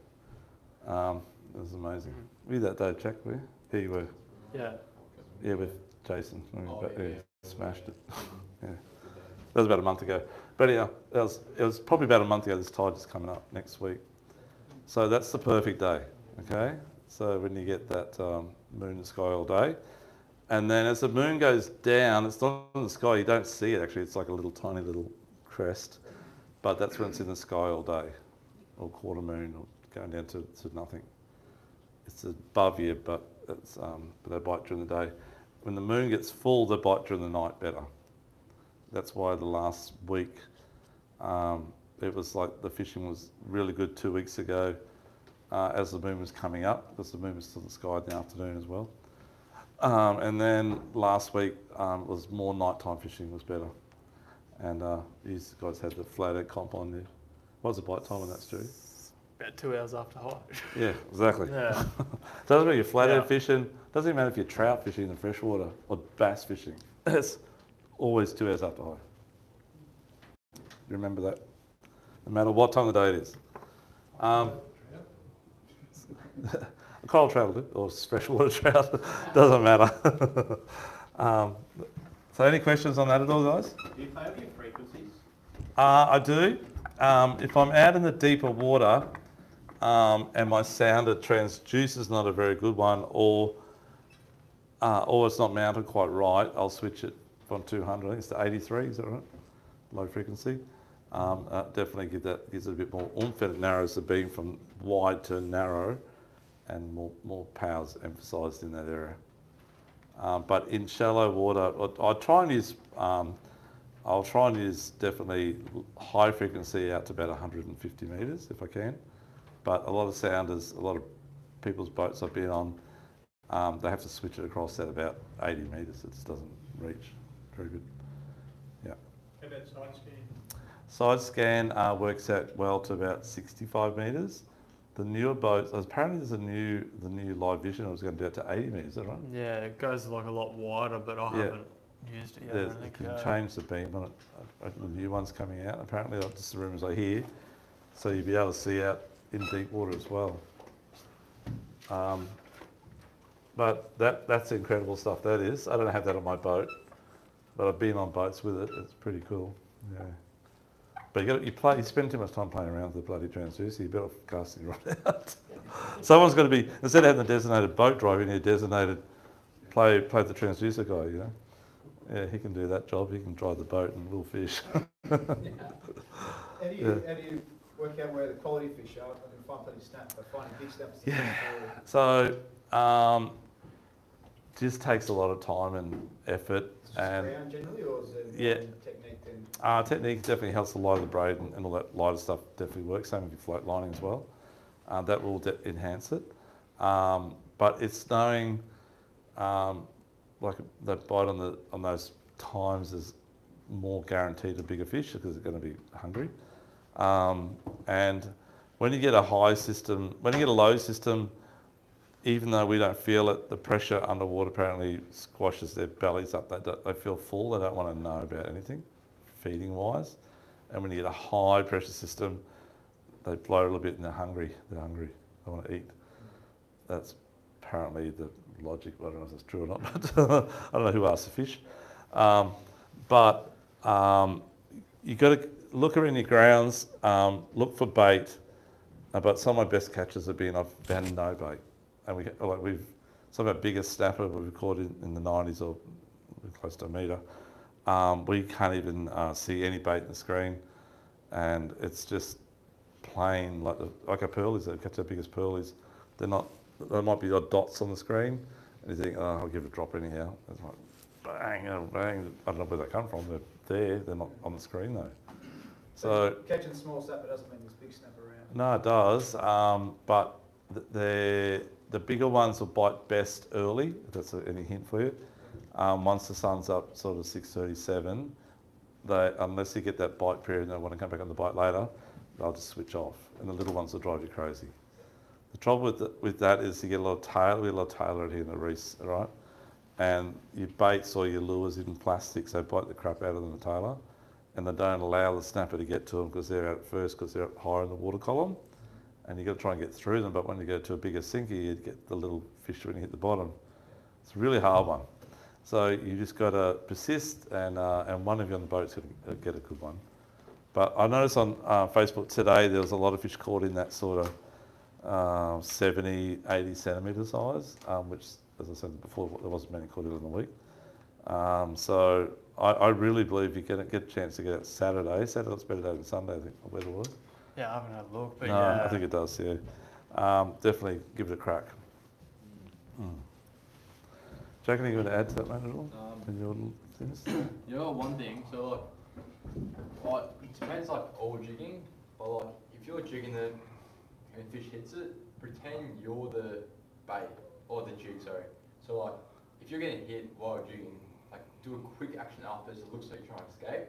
It was amazing. Were you that day, Jack? Were you? Here you were. Yeah. Yeah, with Jason. Yeah. Smashed it. Yeah. That was about a month ago. But yeah, it was probably about a month ago. This tide is coming up next week. So that's the perfect day, okay? So when you get that moon in the sky all day. And then as the moon goes down, it's not in the sky, you don't see it actually, it's like a little tiny little crest. But that's when it's in the sky all day, or quarter moon, or going down to nothing. It's above you, but they bite during the day. When the moon gets full, they bite during the night better. That's why the last week, it was like the fishing was really good 2 weeks ago as the moon was coming up, because the moon was still in the sky in the afternoon as well. And then last week was more nighttime fishing was better. And you guys had the flathead comp on there. What was the bite time on that, Stu? About 2 hours after high. Yeah, exactly. Yeah. Doesn't matter if you're flathead fishing, doesn't even matter if you're trout fishing in the freshwater or bass fishing. It's always 2 hours after high. You remember that? No matter what time of the day it is. Coral trout will do, or freshwater trout, doesn't matter. So any questions on that at all, guys? Do you play with your frequencies? I do. If I'm out in the deeper water and my sounder transducer's not a very good one, or it's not mounted quite right, I'll switch it from 200, I think it's to 83, is that right? Low frequency. Definitely gives it a bit more oomph, and it narrows the beam from wide to narrow, and more power's emphasised in that area. But in shallow water, I'll try and use definitely high frequency out to about 150 metres if I can. But a lot of sounders, a lot of people's boats I've been on, they have to switch it across at about 80 metres. It just doesn't reach very good. Yeah. And that side scan? Side scan works out well to about 65 metres. The newer boats, apparently there's the new live vision, I was going to do it to 80 metres, is that right? Yeah, it goes like a lot wider, but I haven't used it yet. I You think, can change the beam on it. The new one's coming out. Apparently, that's just the rumours I hear. So you'll be able to see out in deep water as well. But that's incredible stuff, that is. I don't have that on my boat, but I've been on boats with it. It's pretty cool. Yeah. But you spend too much time playing around with the bloody transducer, you better casting right out. Someone's got to be, instead of having a designated boat driver, you need a designated play the transducer guy, you know. Yeah, he can do that job, he can drive the boat and we'll fish. How do you work out where the quality fish are? I can find plenty of snaps, but finding big snaps. Yeah. So, just takes a lot of time and effort. Round generally, or is it technique then? Technique definitely helps the lighter the braid and all that lighter stuff definitely works. Same with your float lining as well. That will enhance it. But it's knowing, like that bite on those times is more guaranteed a bigger fish because they're going to be hungry. And when you get a high system, when you get a low system, even though we don't feel it, the pressure underwater apparently squashes their bellies up. They feel full. They don't want to know about anything, feeding wise. And when you get a high pressure system, they blow a little bit and they're hungry. They're hungry. They want to eat. That's apparently the logic. I don't know if it's true or not, but I don't know who asked the fish. But you got to look around your grounds, look for bait. But some of my best catches have been I've found no bait, and we've some of our biggest snapper we've caught in the 90s or close to a metre. We can't even see any bait in the screen, and it's just plain like a pearlies. They catch our biggest pearlies. They're not. There might be odd dots on the screen, and you think, oh, I'll give it a drop anyhow. It's like bang, bang. I don't know where they come from. They're there. They're not on the screen though. So catching small snapper doesn't mean there's big snapper around. No, it does. But the bigger ones will bite best early. If that's any hint for you. Once the sun's up, sort of 6:37, unless you get that bite period and they want to come back on the bite later, they'll just switch off, and the little ones will drive you crazy. The trouble with that is you get a lot of tail. We get a lot of tail right here in the reefs, right? And your baits or your lures in plastic, so bite the crap out of them, the tailor, and they don't allow the snapper to get to them because they're out first, because they're up higher in the water column, and you've got to try and get through them. But when you go to a bigger sinker, you get the little fish when you hit the bottom. It's a really hard one. So you just got to persist, and one of you on the boat's going to get a good one. But I noticed on Facebook today there was a lot of fish caught in that sort of 70, 80 centimetre size, which, as I said before, there wasn't many caught in the week. So I really believe you get a chance to get it Saturday. Saturday's better day than Sunday, I think, or better was. Yeah, I haven't had a look, but No, yeah. I think it does, yeah. Definitely give it a crack. Jack, anything you want to add to that, mate, at all? In your little things? You know, one thing, so like it depends like all jigging, but like if you're jigging it and fish hits it, pretend you're the bait or the jig, sorry. So like if you're getting hit while you're jigging, like do a quick action after so it looks like you're trying to escape,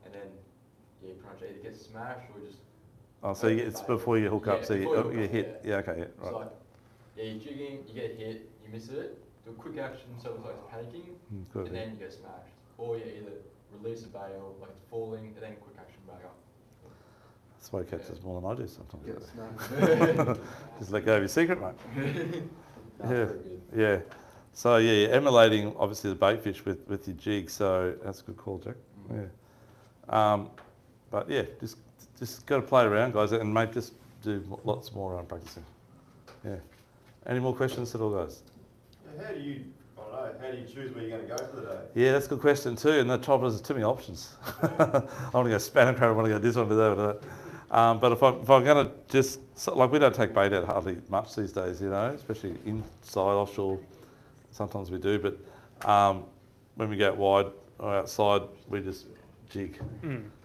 and then yeah, you pretty much either get smashed or just. Oh, so it's before you hook up, so you hit. Yeah, okay, yeah, right. So like, yeah, you're jigging, you get hit, you miss it, do a quick action so it looks like it's panicking, Good. and then you get smashed. Or you either release the bait or like it's falling, and then quick action back up. That's why he catches more than I do sometimes. Yes, no. Just let go of your secret, mate. No, Yeah, very good. yeah. So yeah, you're emulating obviously the bait fish with your jig. So that's a good call, Jack. Yeah. But yeah, just got to play around, guys, and mate, just do lots more practicing. Yeah. Any more questions at all, guys? How do you choose where you're going to go for the day? Yeah, that's a good question too. And the trouble is, there's too many options. I want to go spanner crab, I want to go this one, to that. But if I'm going to just, like, we don't take bait out hardly much these days, you know, especially inside, offshore. Sometimes we do, but when we go out wide or outside, we just jig.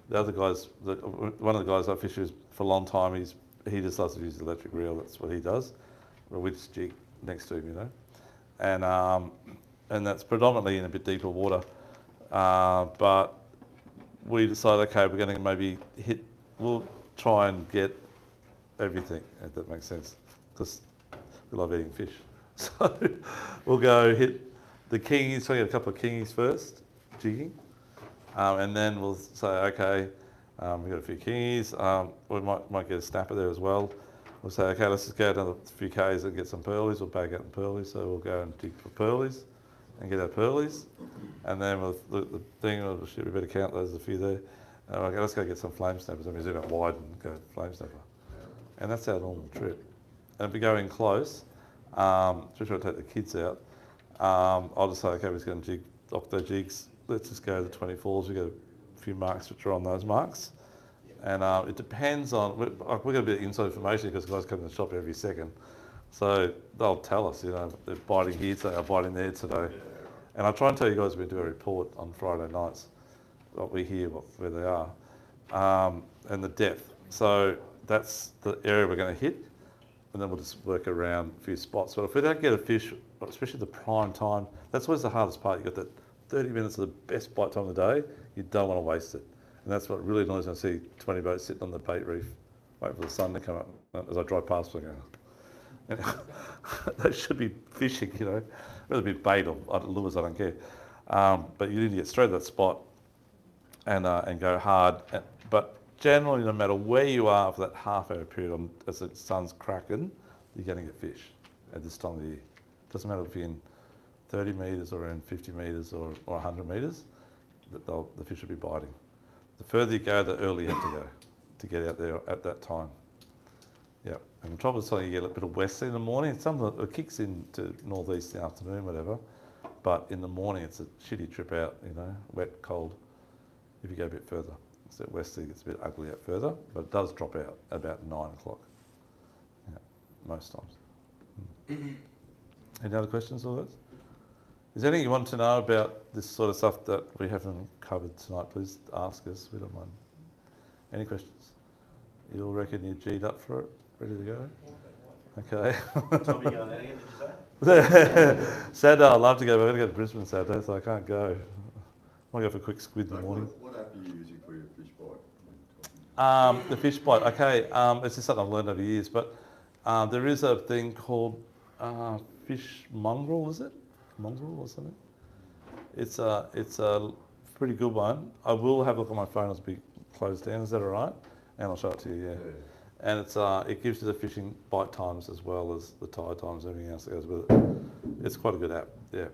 The other guys, one of the guys I fish with for a long time, he just loves to use the electric reel. That's what he does. Well, we just jig next to him, you know. And that's predominantly in a bit deeper water. But we decided, okay, we're going to maybe we'll try and get everything, if that makes sense, because we love eating fish. So we'll go hit the kingies, so we get a couple of kingies first, jigging, and then we'll say, okay, we've got a few kingies, we might get a snapper there as well. We'll say, okay, let's just go another few Ks and get some pearlies. We'll bag out the pearlies, so we'll go and dig for pearlies and get our pearlies. And then with the thing, oh shit, we better count those, a few there. Okay, let's go get some flame snappers. And we zoom out wide and go flame snapper. And that's our normal trip. And if we go in close, especially if I take the kids out, I'll just say, okay, we're just going to jig Ortho Jigs. Let's just go to the 24s. We've got a few marks which are on those marks. And it depends on, we've got a bit of inside information because guys come to the shop every second. So they'll tell us, you know, they're biting here today, they're biting there today. And I try and tell you guys we do a report on Friday nights, what we hear, where they are, and the depth. So that's the area we're going to hit, and then we'll just work around a few spots. But if we don't get a fish, especially the prime time, that's always the hardest part. You've got that 30 minutes of the best bite time of the day. You don't want to waste it. And that's what really annoys me. I see 20 boats sitting on the bait reef, waiting for the sun to come up. As I drive past, I go, they should be fishing, you know, whether it be bait or lures, I don't care. But you need to get straight to that spot and go hard. But generally, no matter where you are for that half-hour period, as the sun's cracking, you're going to get fish at this time of the year. Doesn't matter if you're in 30 metres or in 50 metres or 100 metres, the fish will be biting. The further you go, the earlier you have to go to get out there at that time. Yeah, and the trouble is you get a bit of westerly in the morning. Some of it kicks into northeast in the afternoon, whatever. But in the morning, it's a shitty trip out, you know, wet, cold. If you go a bit further, so westerly gets a bit ugly out further, but it does drop out about 9 o'clock. Yeah, most times. Any other questions or those? Is there anything you want to know about this sort of stuff that we haven't covered tonight? Please ask us. We don't mind. Any questions? You all reckon you're G'd up for it? Ready to go? Okay. Tom, you going out again, did you say? Saturday, I'd love to go, but I'm going to go to Brisbane Saturday, so I can't go. I want to go for a quick squid in the morning. What app are you using for your fish bite? The fish bite, okay. It's just something I've learned over years, but there is a thing called fish mongrel, is it? Mongrel or something? It's a pretty good one. I will have a look on my phone as it closed down. Is that all right? And I'll show it to you. Yeah. And it gives you the fishing bite times as well as the tide times, everything else that goes with it. It's quite a good app. Yeah.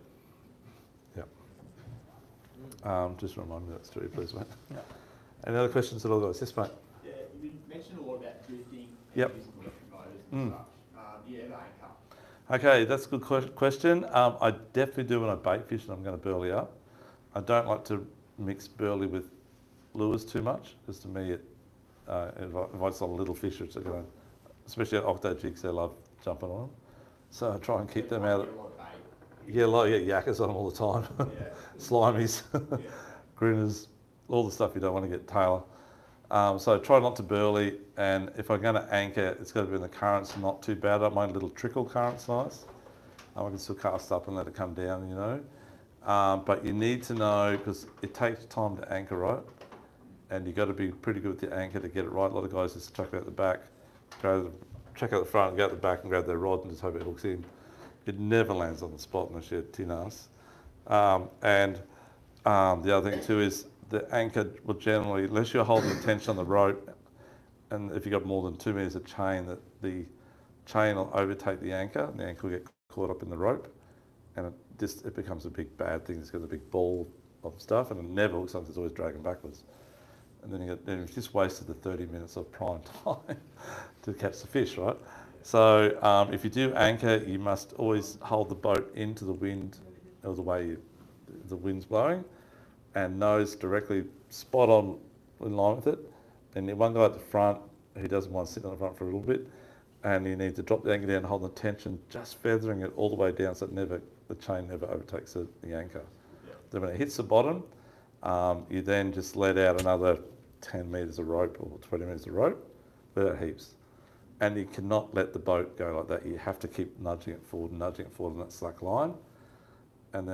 Yeah. Just remind me of that story, please, mate. Yeah. Any other questions at all, guys? Yes, mate. Yeah, you mentioned a lot about drifting and Yep. using electric motors and such. Do you ever anchor? Okay, that's a good question. I definitely do when I bait fish and I'm going to burley up. I don't like to mix burley with lures too much, because to me it invites a lot of little fish, which are going to, especially at Ortho Jigs, they love jumping on them. So I try and keep them out. Yeah, yakkers on them all the time. Yeah. Slimies, grinners, all the stuff you don't want to get tailor. So try not to burley, and if I'm going to anchor, it's got to be in the currents not too bad. I don't mind a little trickle current's nice. I can still cast up and let it come down, you know. But you need to know, because it takes time to anchor right, and you've got to be pretty good with your anchor to get it right. A lot of guys just chuck it out the back, check out the front, and go out the back and grab their rod and just hope it hooks in. It never lands on the spot unless you're tin ass. The other thing too is the anchor will generally, unless you're holding the tension on the rope, and if you've got more than 2 meters of chain, that the chain will overtake the anchor, and the anchor will get caught up in the rope, and it becomes a big bad thing. It's got a big ball of stuff, and it never looks like it's always dragging backwards. And then you've just wasted the 30 minutes of prime time to catch the fish, right? So if you do anchor, you must always hold the boat into the wind, or the way the wind's blowing, and nose directly spot on in line with it. And one guy at the front, he doesn't want to sit on the front for a little bit, and you need to drop the anchor down and hold the tension, just feathering it all the way down so the chain never overtakes the anchor. Yep. Then when it hits the bottom, you then just let out another 10 metres of rope or 20 metres of rope, let out heaps. And you cannot let the boat go like that. You have to keep nudging it forward on that slack line. And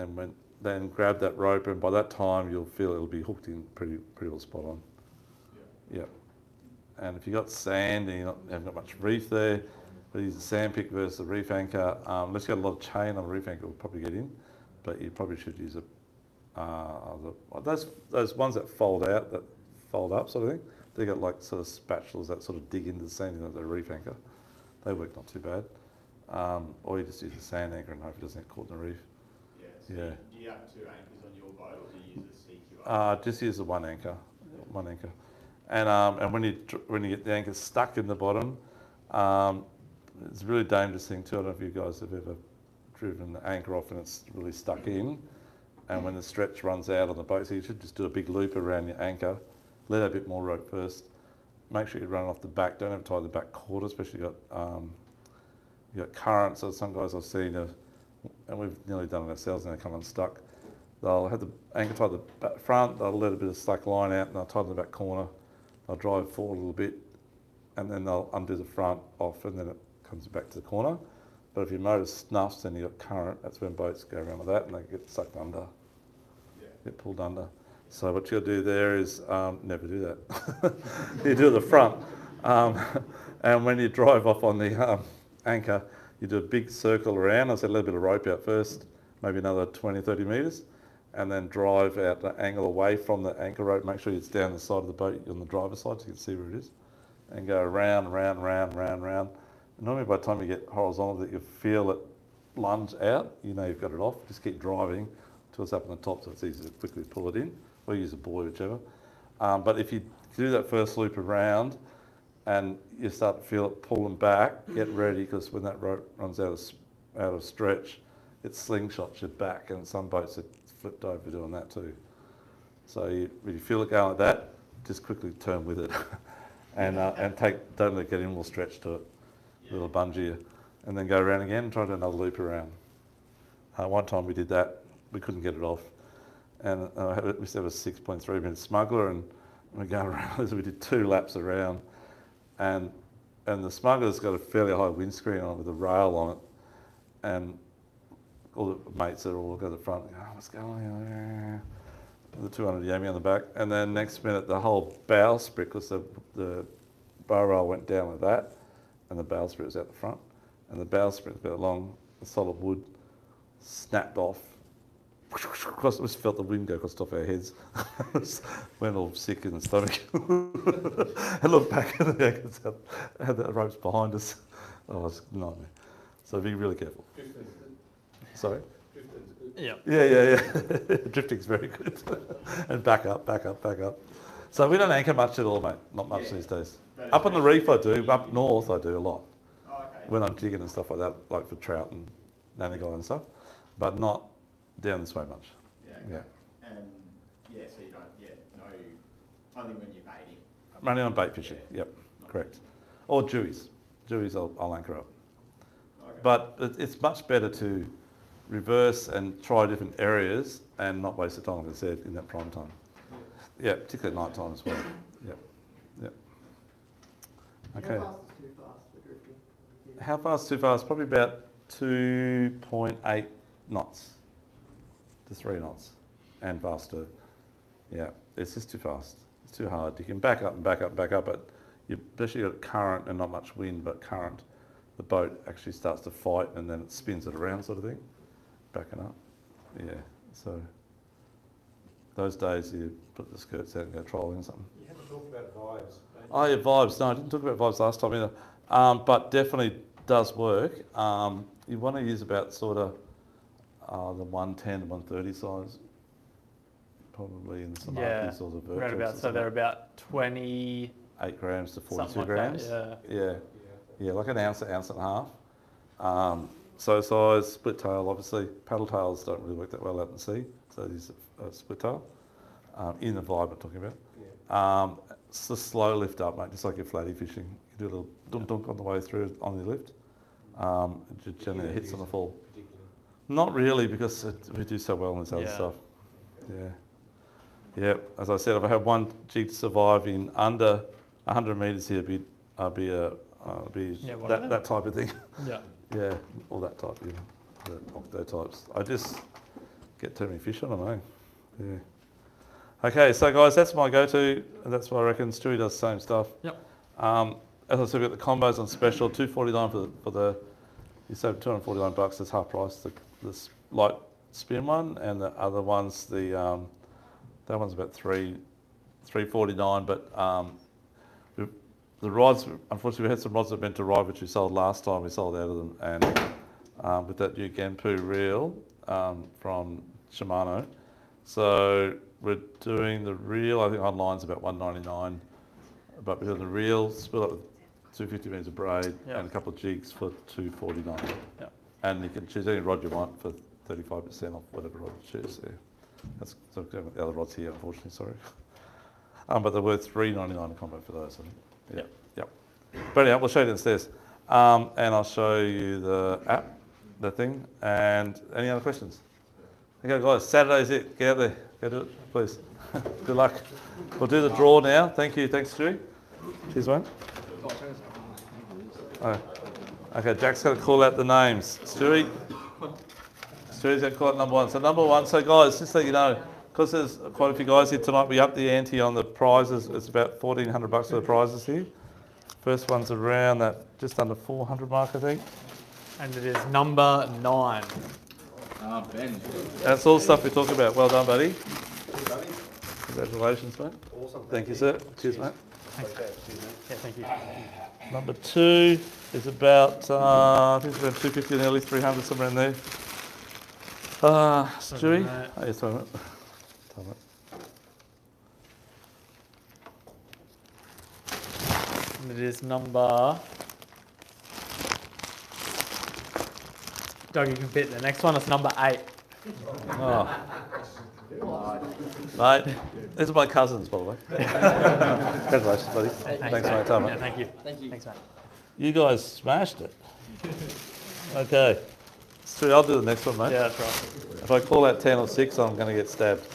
then grab that rope, and by that time you'll feel it'll be hooked in pretty well spot on. Yeah. And if you've got sand and you haven't got much reef there, but use a sand pick versus a reef anchor. Unless you've got a lot of chain on a reef anchor, will probably get in, but you probably should use those ones that fold out, that fold up sort of thing. They got like sort of spatulas that sort of dig into the sand, like the reef anchor. They work not too bad. Or you just use a sand anchor and hope it doesn't get caught in the reef. So yeah. Do you have 2 anchors on your boat, or do you use a CQR? Just use the one anchor. And when you get the anchor stuck in the bottom, it's a really dangerous thing too. I don't know if you guys have ever driven the anchor off and it's really stuck in, and when the stretch runs out on the boat, so you should just do a big loop around your anchor, let out a bit more rope first, make sure you run off the back, don't have to tie the back quarter, especially you've got current. So some guys I've seen, and we've nearly done it ourselves, and they come unstuck. They'll have the anchor tied the back front, they'll let a bit of slack line out, and they'll tie the back corner, they'll drive forward a little bit, and then they'll undo the front off, and then it comes back to the corner. But if your motor snuffs and you've got current, that's when boats go around with that and they get sucked under, get pulled under. So what you'll do there is never do that. You do the front. And when you drive off on the anchor, you do a big circle around. I said a little bit of rope out first, maybe another 20, 30 metres, and then drive out the angle away from the anchor rope. Make sure it's down the side of the boat on the driver's side so you can see where it is. And go round. And normally by the time you get horizontal that you feel it lunge out, you know you've got it off. Just keep driving till it's up on the top so it's easy to quickly pull it in, or use a buoy, whichever. But if you do that first loop around and you start to feel it pulling back, get ready, because when that rope runs out of stretch, it slingshots you back, and some boats are flipped over doing that too. So when you feel it going like that, just quickly turn with it and don't let it get any more stretch to it, a little bungee, and then go around again and try to do another loop around. One time we did that, we couldn't get it off, and we used to have a 6.3 minute smuggler, and we go around, so we did 2 laps around, and the smuggler's got a fairly high windscreen on it with a rail on it, and all the mates are all go to the front, oh, what's going on? The 200 yammy on the back, and then next minute the whole bowsprit, because the bow rail went down like that, and the bowsprit was out the front, and the bowsprit, about long solid wood, snapped off. We just felt the wind go across the top of our heads. Went all sick in the stomach. I looked back and had the ropes behind us. Oh, it was a nightmare. So be really careful. Sorry? Yeah. Yeah. Drifting's very good. And back up. So we don't anchor much at all, mate. Not much these days. Up on the reef I do, up north I do a lot. Oh, okay. When I'm jigging and stuff like that, like for trout and nannyguy and stuff, but not down this way much. Yeah. Yeah. And so you don't, no, only when you're baiting. Running on bait fishing, yep, correct. Or Jewies. Jewies I'll anchor up. Okay. But it's much better to reverse and try different areas and not waste the time, as I said, in that prime time. Yeah, particularly at night time as well. Yep. Okay. How fast is too fast for drifting? How fast is too fast? Probably about 2.8 knots to 3 knots and faster. Yeah, it's just too fast. It's too hard. You can back up, but you especially got current and not much wind, but current, the boat actually starts to fight and then it spins it around sort of thing, backing up. Yeah, so those days you put the skirts out and go trolling or something. You haven't talked about vibes. Oh yeah, vibes. No, I didn't talk about vibes last time either. But definitely does work. You want to use about sort of the 110 to 130 size, probably in some markets or the virtuals. Right about, so they're about 28 grams to 42 like grams. that, Yeah, like an ounce and a half. So size, split tail, obviously. Paddle tails don't really work that well out in the sea, so these are split tail. In the vibe I'm talking about. It's the slow lift up, mate, just like your flatty fishing. You do a little dunk on the way through on your lift. It generally hits on the fall. Not really, because we do so well in this other stuff. Yeah. As I said, if I had one jig to survive in under 100 metres here, I'd be that type of thing. Yeah, all that type, the octo types. I just get too many fish on them, eh? Yeah. Okay, so guys, that's my go-to, and that's what I reckon. Stewie does the same stuff. Yep. As I said, we've got the combos on special, $249 for the. You save $249. That's half price. The light spin one, and the other one's that one's about $349. But the rods, unfortunately, we had some rods that meant to arrive, which we sold last time. We sold out of them, and with that new Genpu reel from Shimano. So we're doing the reel. I think online's about $199, but we're doing the reel split up with 250 metres of braid and a couple of jigs for $249. And you can choose any rod you want for 35% off whatever rod you choose. Yeah. That's so the other rods here, unfortunately. Sorry. But they're worth $3.99 a combo for those. I think. Yep. But anyhow, we'll show you downstairs, and I'll show you the app, the thing, and any other questions. Okay, guys. Saturday's it. Get out there. Go do it, please. Good luck. We'll do the draw now. Thank you. Thanks, Stewie. Cheers, mate. Oh. Okay, Jack's going to call out the names. Stewie's going to call out number one. So number one, so guys, just so you know, because there's quite a few guys here tonight, we upped the ante on the prizes. It's about $1,400 for the prizes here. First one's around that just under 400 mark, I think. And it is number 9. Ben. That's all stuff we talk about. Well done, buddy. Congratulations, mate. Awesome. Thank you, sir. Cheers, mate. Yeah, thank you. Number 2 is about, I think it's around 250, nearly 300, somewhere in there. Stewie? Oh, yes, sorry, mate. Time it. And it is number... Doug, you can fit the next one. It's number 8. Oh. Mate, these are my cousins, by the way. Congratulations, buddy. Thanks, mate. Time, Yeah, mate. thank you. Thanks, mate. You guys smashed it. Okay. Stewie, I'll do the next one, mate. Yeah, that's right. If I call out 10 or 6, I'm going to get stabbed.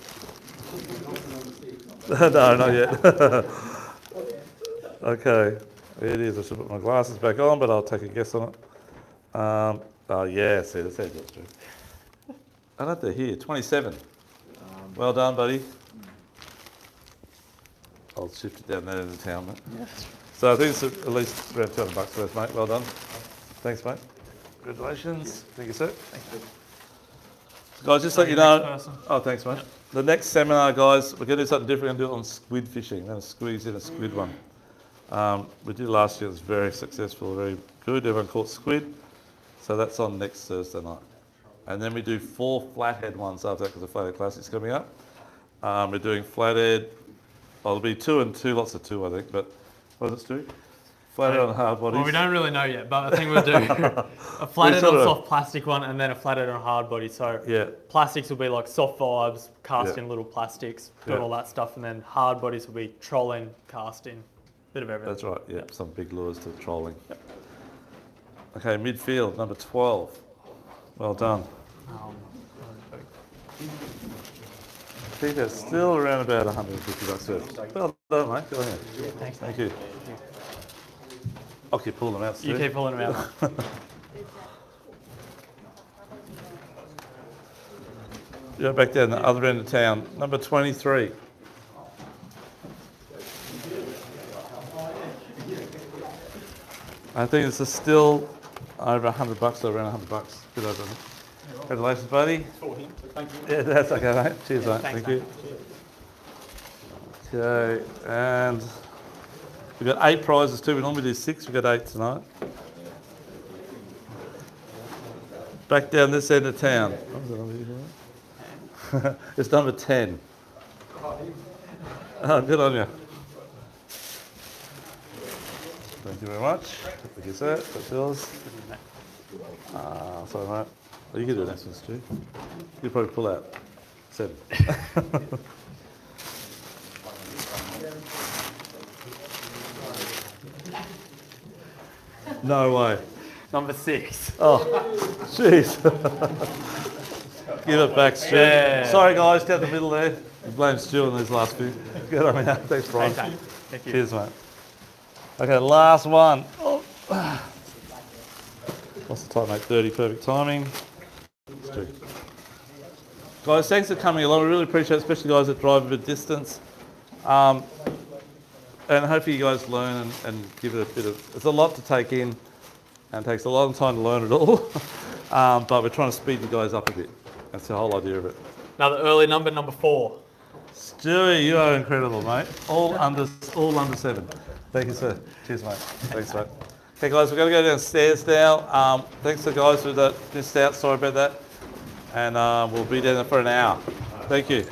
No, not yet. Okay, here it is. I should put my glasses back on, but I'll take a guess on it. Oh, yeah, see, that's true. I don't know, here, 27. Well done, buddy. I'll shift it down there in the town, mate. So I think it's at least around $200 worth, mate. Well done. Thanks, mate. Congratulations. Thank you, sir. Guys, just let you know. Oh, thanks, mate. The next seminar, guys, we're going to do something different. We're going to do it on squid fishing. We're going to squeeze in a squid one. We did last year. It was very successful, very good. Everyone caught squid. So that's on next Thursday night. And then we do 4 flathead ones after that because the Flathead Classic's coming up. We're doing flathead. Well, it'll be 2 and 2, lots of 2, I think. But what does it do? Flathead on hard bodies. Well, we don't really know yet, but I think we'll do a flathead on soft plastic one and then a flathead on hard body. So Yeah. plastics will be like soft vibes, cast Yeah. in little plastics, doing Yeah. all that stuff, and then hard bodies will be trolling, casting, bit of everything. That's right, yeah. Some big lures to trolling. Okay, midfield, number 12. Well done. I think that's still around about $150 worth. Well done, mate. Good on you. Thanks. Thank you. I'll keep pulling them out, You Steve. keep pulling them out. Go back down the other end of town. Number 23. I think it's still over $100 or around $100. Good over. Congratulations, buddy. Thank you. Yeah, that's okay, mate. Cheers, mate. thanks, Thank you. Okay, and we've got 8 prizes too. We normally do 6. We've got 8 tonight. Back down this end of town. What was that number? It's number 10. Oh, good on you. Thank you very much. Thank you, sir. That's yours. Sorry, mate. Oh, you can do the next one, Stu. You'll probably pull out 7. No way. Number 6. Oh, jeez. Give it back, Stu. Yeah. Sorry, guys, down the middle there. You blame Stu on these last few. Good on you. Thanks, Brian. Thank you. Cheers, mate. Okay, last one. Oh. What's the time, mate? 30, perfect timing. Stu. Guys, thanks for coming along. We really appreciate it, especially guys that drive a bit of distance. And hopefully you guys learn and give it a bit of... It's a lot to take in and it takes a long time to learn it all. But we're trying to speed you guys up a bit. That's the whole idea of it. Another early number 4. Stewie, you are incredible, mate. All under 7. Thank you, sir. Cheers, mate. Thanks, mate. Okay, guys, we're going to go downstairs now. Thanks to the guys who missed out. Sorry about that. And we'll be down there for an hour. Thank you.